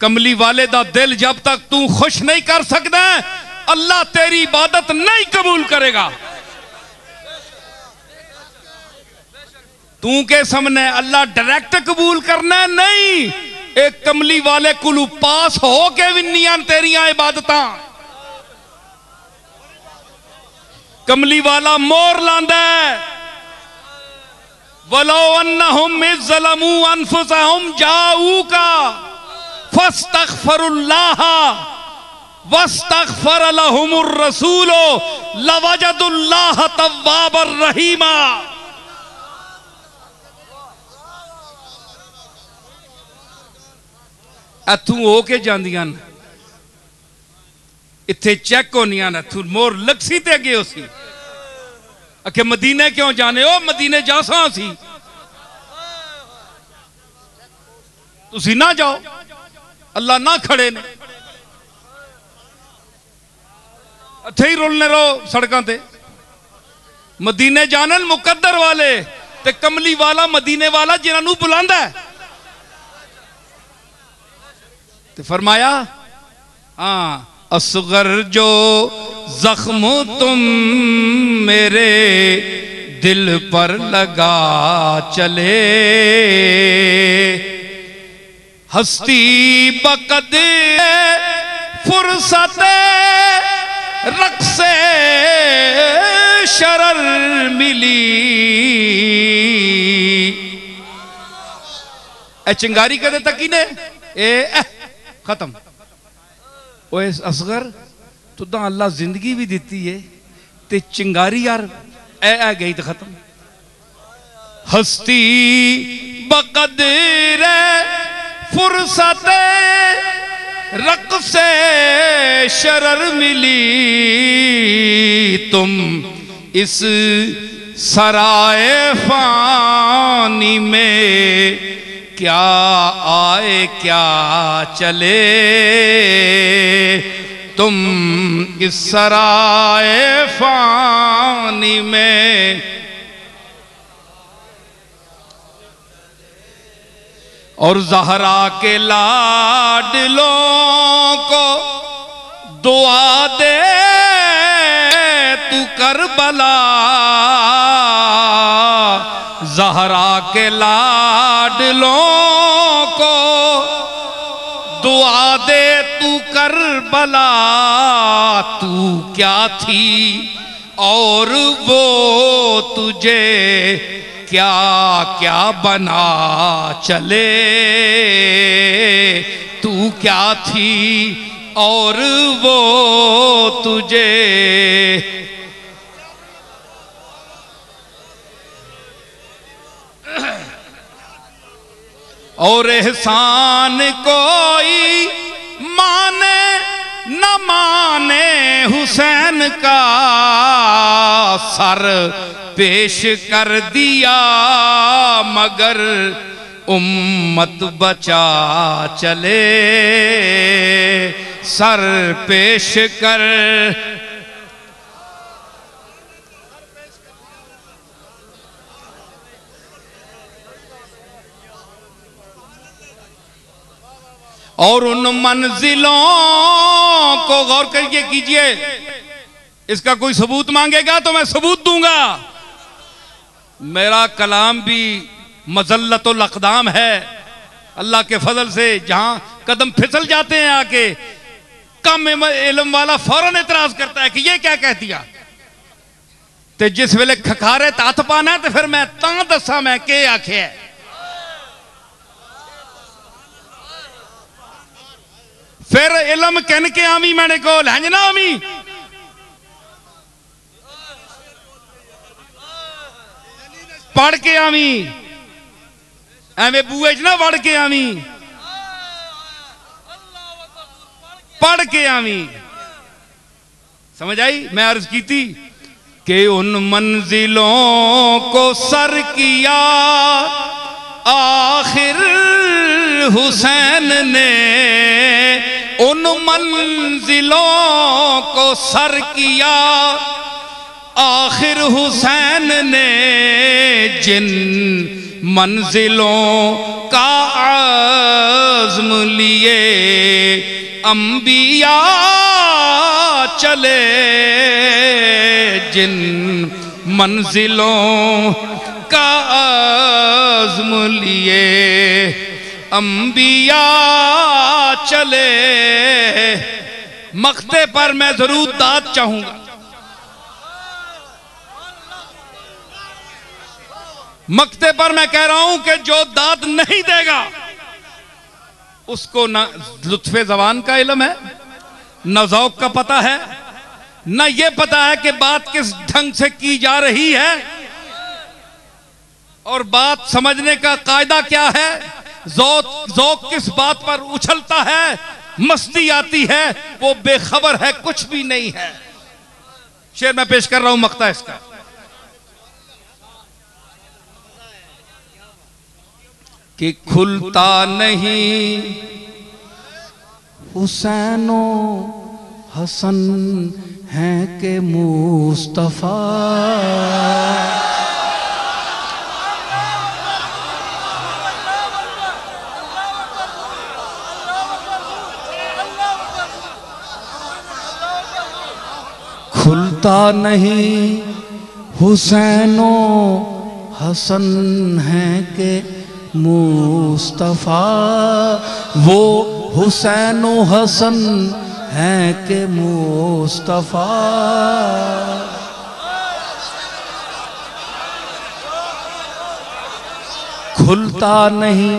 कमली वाले दा दिल जब तक तू खुश नहीं कर सकता, अल्लाह तेरी इबादत नहीं कबूल करेगा। तू के सामने अल्लाह डायरेक्ट कबूल करना नहीं, एक कमली वाले कुलू पास हो के भी नहीं तेरिया इबादत। कमली वाला मोर लांदा है, वलो अन्नहुम इज़्ज़लमू अनफुसहुम जाऊका फस्तगफिरुल्लाह वस्तगफर लहुमुर रसूल लवजदुल्लाह तव्वाबर रहीमा। अथू हो के जांदियां इत्थे चेक होनियां न, तू मोर लक्सी ते अगे होसी आखे मदीने क्यों जाने, ओ मदीने जासा सी, तुसी ना जाओ, अल्लाह ना खड़े ने, इत्थे ही रुलने रहो सड़कों ते। मदीने जानन मुकद्दर वाले ते कमली वाला मदीने वाला जिन्होंने बुलांदा है। ते फरमाया हाँ, असगर जो जख्म तुम मेरे दिल पर लगा चले, हस्ती बकदर फुर्सत रक्से शरर मिली। ए चिंगारी कदे तकी ने ए खत्म। ओए असगर तुदा अल्लाह जिंदगी भी दी है ते चिंगारी यार ए गई तो खत्म। हस्ती बकदर फुर्सत रक्से शरर मिली, तुम इस सराय फानी में क्या आए क्या चले, तुम इस सराय फानी में। और ज़हरा के लाडलों को दुआ दे तू करबला, ज़हरा के लाडलों को दुआ दे तू करबला। तू क्या थी और वो तुझे क्या क्या बना चले, तू क्या थी और वो तुझे। और एहसान कोई माने न माने हुसैन का, सर पेश कर दिया मगर उम्मत बचा चले, सर पेश कर। और उन मंजिलों को गौर करके कीजिए। इसका कोई सबूत मांगेगा तो मैं सबूत दूंगा। मेरा कलाम भी मज़ल्लतुल अक़दाम है। अल्लाह के फजल से जहां कदम फिसल जाते हैं आके, कम इल्म वाला फौरन इतराज करता है कि ये क्या कह दिया। ते जिस वेले खखारे तथ पाना तो फिर मैं तां दसा मैं के आखे। फिर इलम कहन के आवी मैंने को लहंज ना आवी। पढ़ के आवी, एवं बूए च ना पढ़ के आवी, पढ़ के आवी। समझ आई? मैं अर्ज की थी कि उन मंजिलों को सर किया आखिर हुसैन ने, उन मंजिलों को सर किया आखिर हुसैन ने, जिन मंजिलों का आज़्म लिए अंबिया चले, जिन मंजिलों का आज़्म लिए अंबिया चले। मक्ते पर मैं जरूर दाद चाहूंगा। मक्ते पर मैं कह रहा हूं कि जो दाद नहीं देगा उसको ना लुत्फे ज़बान का इल्म है, न ज़ौक़ का पता है, न ये पता है कि बात किस ढंग से की जा रही है और बात समझने का कायदा क्या है, ज़ौक़ किस बात पर उछलता है, मस्ती आती है, वो बेखबर है, कुछ भी नहीं है। शेर मैं पेश कर रहा हूं मक्ता इसका। कि खुलता नहीं हुसैनो हसन है के मुस्तफा, खुलता नहीं हुसैनो हसन है के मुस्तफा, वो हुसैनो हसन है के मुस्तफा। खुलता नहीं,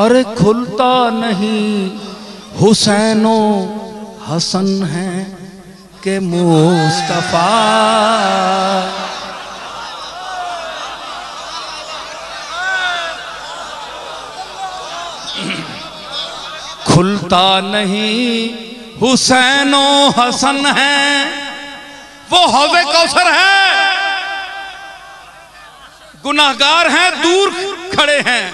अरे खुलता नहीं हुसैनो हसन है के मुस्तफा। खुलता नहीं हुसैनो हसन है, वो हौज़े कौसर है, गुनाहगार हैं, दूर खड़े हैं,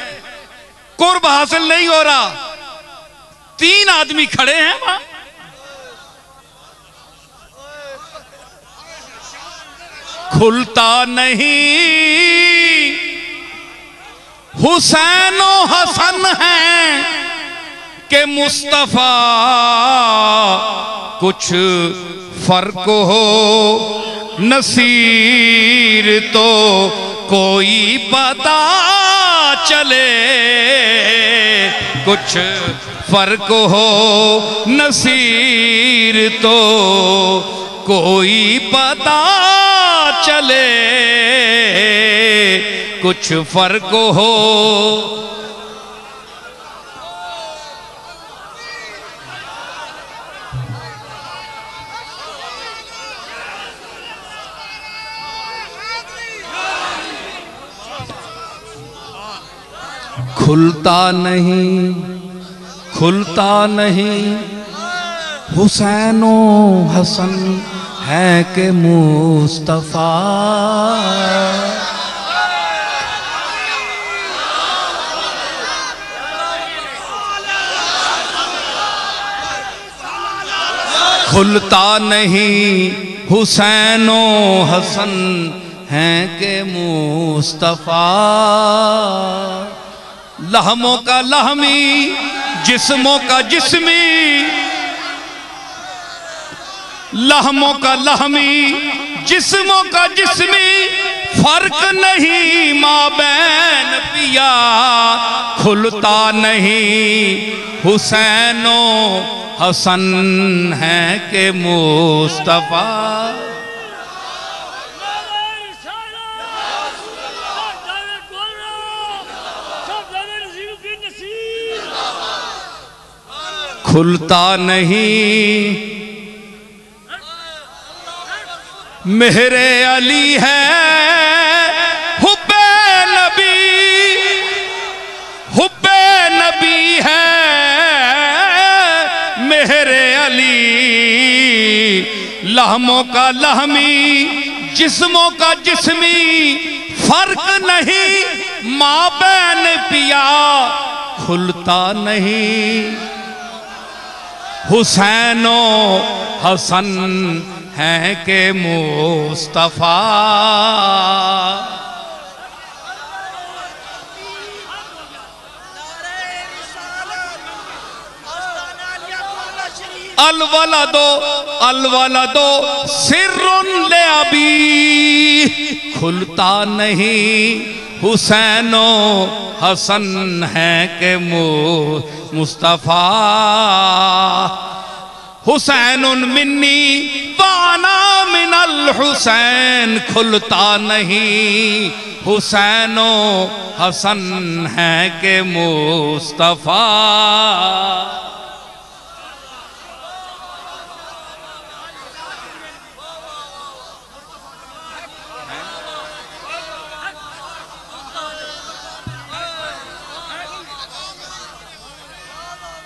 कुर्ब हासिल नहीं हो रहा, 3 आदमी खड़े हैं वहां। खुलता नहीं हुसैनो हसन है के मुस्तफा, कुछ फर्क हो नसीर तो कोई पता चले, कुछ फर्क हो नसीर तो कोई पता चले, कुछ फर्क हो। खुलता नहीं, खुलता नहीं हुसैनो हसन है के मुस्तफा। खुलता नहीं हुसैनो हसन है के मुस्तफा। लहमों का लहमी जिस्मों का जिस्मी, लहमों का लहमी, जिस्मों का जिस्मी, फर्क नहीं माबैन पिया, खुलता नहीं हुसैनो हसन है के मुस्तफा। खुलता नहीं मेरे अली है हुब्बे नबी, हुब्बे नबी है मेरे अली, लहमों का लहमी, जिस्मों का जिस्मी, फर्क नहीं माबैन पिया, खुलता नहीं हुसैनो हसन है के मुस्तफा। अलवला दो सिर्रुन ले अबी, खुलता नहीं हुसैनो हसन है के मुस्तफा। हुसैनुन मिन्नी वाना मिनल हुसैन, खुलता नहीं हुसैनो हसन है के मुस्तफा।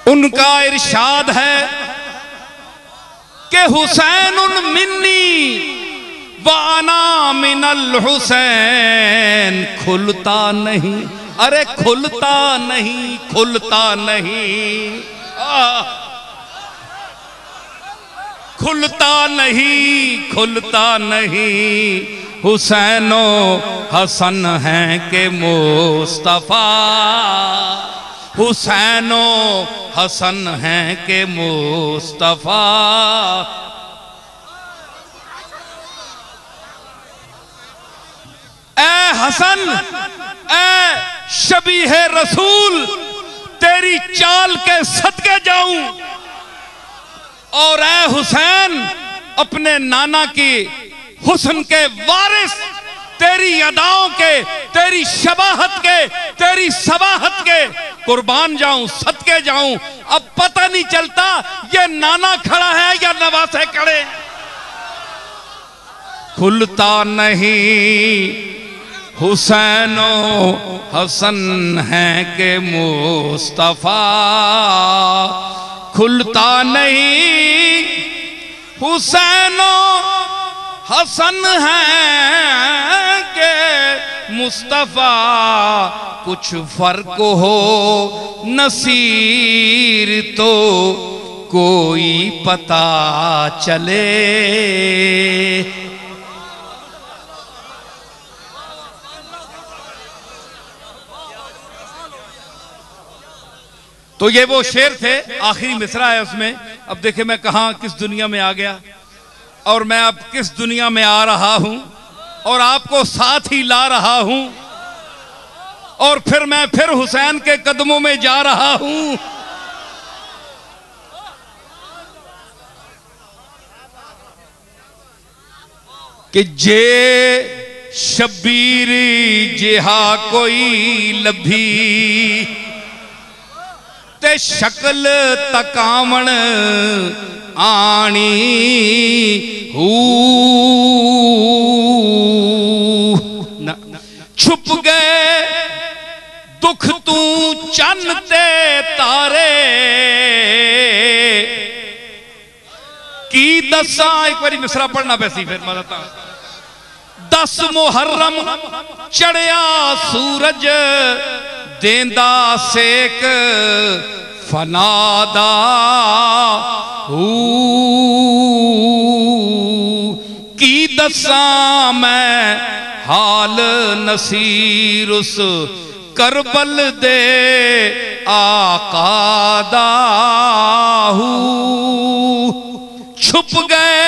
उनका इरशाद है कि हुसैनुन मिन्नी वाना मिनल हुसैन, खुलता नहीं, अरे खुलता नहीं, खुलता नहीं, खुलता नहीं, खुलता नहीं हुसैनो हसन है के मुस्तफा। हुसैनो हसन है के मुस्तफा। ए हसन, ए शबीह रसूल, तेरी चाल के सदके जाऊं, और ए हुसैन अपने नाना की हुस्न के वारिस, तेरी अदाओं के, तेरी शबाहत के, तेरी सबाहत के कुर्बान जाऊं, सदके जाऊं। अब पता नहीं चलता ये नाना खड़ा है या नवासे खड़े। खुलता नहीं हुसैनो हसन है के मुस्तफा, खुलता नहीं हुसैनो हसन है के मुस्तफा। कुछ फर्क हो नसीर तो कोई पता चले। तो ये वो शेर थे, आखिरी मिसरा है उसमें। अब देखे मैं कहां किस दुनिया में आ गया, और मैं अब किस दुनिया में आ रहा हूं, और आपको साथ ही ला रहा हूं, और फिर मैं फिर हुसैन के कदमों में जा रहा हूं। कि जे शबीर जिहा कोई लभी, ते शक्ल तकावण आनी हू, छुप गए दुख तू चन्न ते तारे, की दसा। एक बारी मिसरा पढ़ना पैसी फिर मैं बताता। 10 मुहर्रम चढ़िया सूरज, देंदा सेक फनादा हू, की दसा मैं हाल नसीर उस करबल दे आकादाहू। छुप गए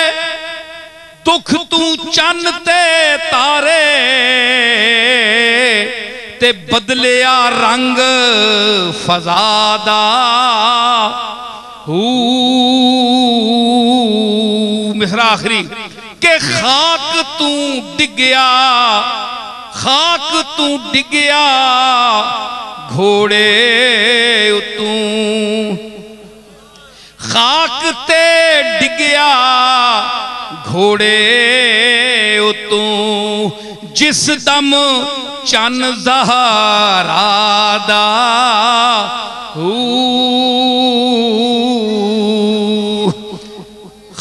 दुख तू चन्न ते तारे, ते बदलिया रंग फजादा हू। मिसरा आखिरी के खाक तू डिगया, खाक तू डिगया घोड़े तू, खाक ते डिगया घोड़े तू, जिस दम चन ज़हरादा हू।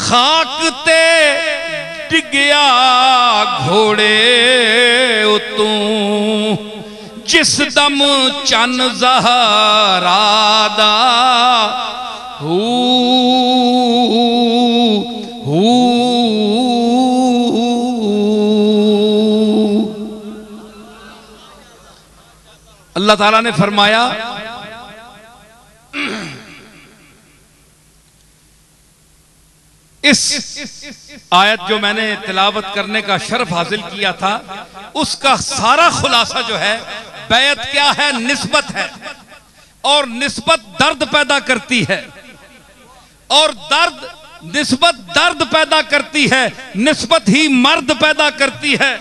खाक ते डिगया घोड़े तू, जिस दम चन ज़हरादा हू। अल्लाह ताला ने फरमाया इस आयत जो मैंने तिलावत करने का शर्फ हासिल किया था, उसका सारा खुलासा जो है बैत क्या है, निस्बत है। और निस्बत दर्द पैदा करती है, और निस्बत दर्द पैदा करती है, निस्बत ही मर्द पैदा करती है।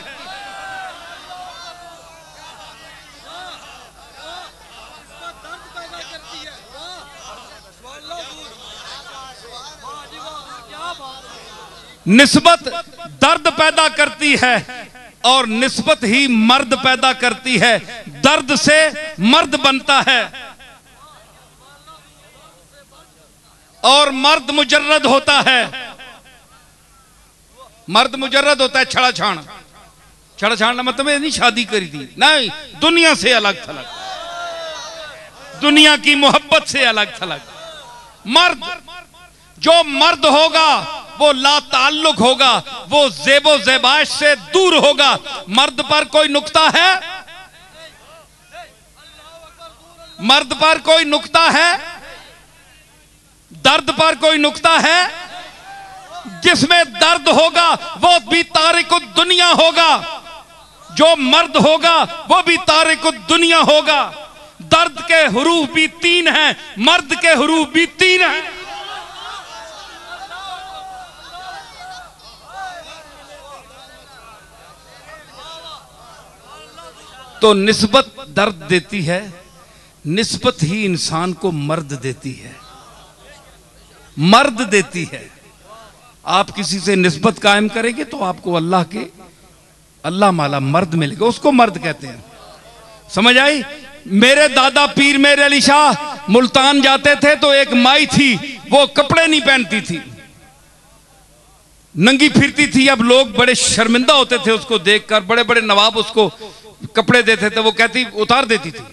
निस्बत दर्द पैदा करती है और निस्बत ही मर्द पैदा करती है। दर्द से मर्द बनता है और मर्द मुजर्रद होता है। मर्द मुजर्रद होता है छड़ा छाण। छड़ा छाण मतलब नहीं शादी करी थी, नहीं, दुनिया से अलग थलग, दुनिया की मोहब्बत से अलग थलग। मर्द जो मर्द होगा वो ला ताल्लुक होगा, वो ज़ेबो ज़ेबाश से दूर होगा। मर्द पर कोई नुक्ता है, मर्द पर कोई नुक्ता है, दर्द पर कोई नुक्ता है। जिसमें दर्द होगा वो भी तारिकुद दुनिया होगा, जो मर्द होगा वो भी तारिकुद दुनिया होगा। दर्द के हुरूफ भी 3 हैं, मर्द के हुरूफ भी 3 हैं। तो निस्बत दर्द देती है, निस्बत ही इंसान को मर्द देती है, मर्द देती है। आप किसी से निस्बत कायम करेंगे तो आपको अल्लाह माला मर्द मिलेगा, उसको मर्द कहते हैं। समझ आई? मेरे दादा पीर मेरे अली शाह मुल्तान जाते थे तो एक माई थी, वो कपड़े नहीं पहनती थी, नंगी फिरती थी। अब लोग बड़े शर्मिंदा होते थे उसको देखकर, बड़े बड़े नवाब उसको कपड़े देते थे, वो कहती उतार देती थी।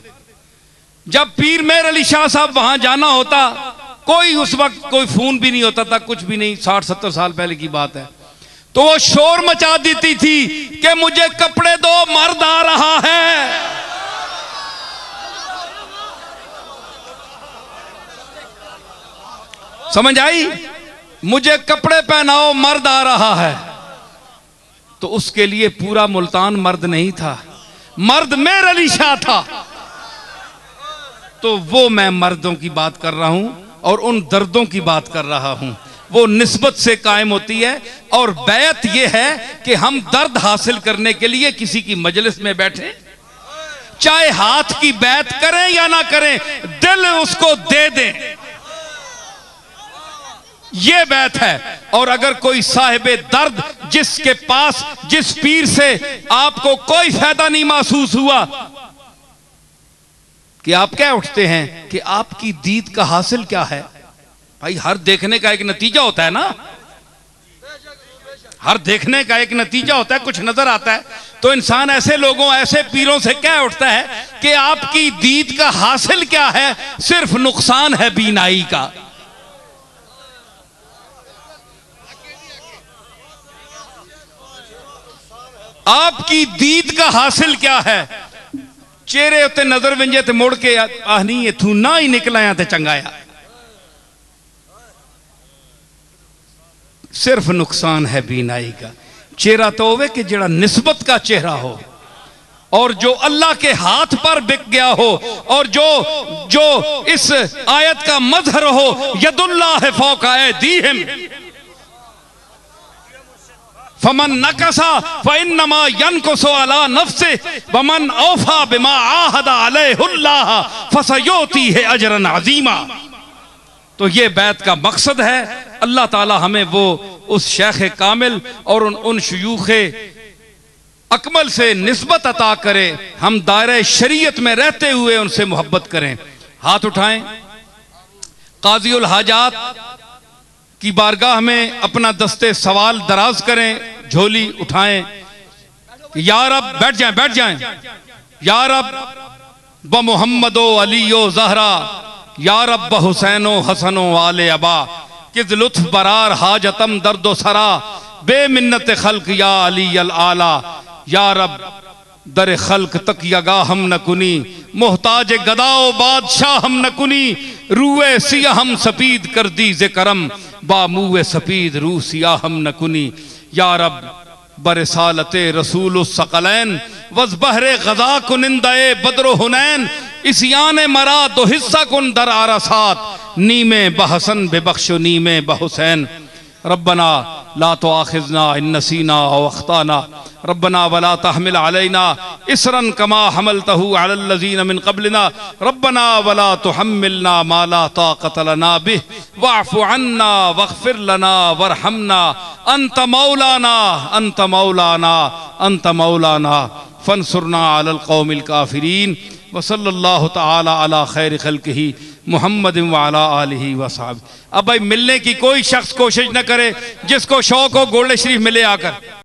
जब पीर मेर अली शाह साहब वहां जाना होता, कोई उस वक्त कोई फोन भी नहीं होता था, कुछ भी नहीं, 60-70 साल पहले की बात है, तो वो शोर मचा देती थी कि मुझे कपड़े दो, मर्द आ रहा है। समझ आई? मुझे कपड़े पहनाओ, मर्द आ रहा है। तो उसके लिए पूरा मुल्तान मर्द नहीं था, मर्द मेर अली शाह था। तो वो मैं मर्दों की बात कर रहा हूं और उन दर्दों की बात कर रहा हूं, वो निस्बत से कायम होती है। और बैत ये है कि हम दर्द हासिल करने के लिए किसी की मजलिस में बैठे, चाहे हाथ की बैत करें या ना करें, दिल उसको दे दें, ये बैत है। और अगर कोई साहिबे दर्द, जिसके पास, जिस पीर से आपको कोई फायदा नहीं महसूस हुआ, कि आप क्या उठते हैं कि आपकी दीद का हासिल क्या है? भाई हर देखने का एक नतीजा होता है ना, हर देखने का एक नतीजा होता है, कुछ नजर आता है। तो इंसान ऐसे लोगों, ऐसे पीरों से क्या उठता है कि आपकी दीद का हासिल क्या है? सिर्फ नुकसान है बीनाई का। आपकी दीद का हासिल क्या है? चेहरे उत्ते नजर विंजे ते मुड़ के आहनी इथू ना ही निकलाया ते चंगाया। सिर्फ नुकसान है बीनाई का। चेहरा तो होवे कि जड़ा निस्बत का चेहरा हो और जो अल्लाह के हाथ पर बिक गया हो और जो इस आयत का मजहर हो, यदुल्लाह फौका ऐदीहिम फमन नकसा फइन्नमा यनकुसु अला नफ्सि वमन औफा बिमा आहदा अलैहुल्लाह फसयुतीहि अजरन अजीमा। तो ये बैत का मकसद है। अल्लाह ताला हमें वो उस शेख कामिल और उन शयूखे अकमल से निस्बत अता करे, हम दायरे शरीयत में रहते हुए उनसे मोहब्बत करें। हाथ उठाएं, काज़ीउल हाजात की बारगाह में अपना दस्ते सवाल दराज करें, झोली उठाएं। या रब, बैठ जाएं। या रब ब मोहम्मदो अलीयो ज़हरा, या रब ब हुसैनो हसनो वाले अबा, किस लुत्फ बरार हाजतम दर्दो सरा, बेमिन्नत खल्क या अली अल आला, या रब दर खल्क तक यगा हम न कुनी, मोहताज गदाओ बादशाह हम न कुनी, रूए सिया हम सपीद कर दी जे करम, बामुए सपीद रू सिया हम न कुनी। या रब बरसालते रसूल सकलैन वज बहरे गजा कुनिंदाए बदरो हुनैन, इसियाने मरा दो हिस्सा कुन दर आरसात, नीमे बहसन बेबख्शो नीमे बहुसैन। रब्बना ला तुआखिज़ना इन नसीना औ अख्ताना, रब्बना वला तहमिल अलैना इसरन कमा हमलतहु अलल लज़ीना मिन क़ब्लिना, रब्बना वला तुहम्मिलना मा ला ताक़त लना बिह, वअफ़ु अन्ना वग़फ़िर लना वरहमना, अंत मौलाना फंसुरना अलल क़ौमिल काफ़िरीन। व सल्लल्लाहु तआला अला खैर खल्क़िही मुहम्मद व अला आलिही व सहाबिही। अब भाई मिलने की कोई शख्स कोशिश न करे, जिसको शौक हो गोल्ड शरीफ मिले आकर।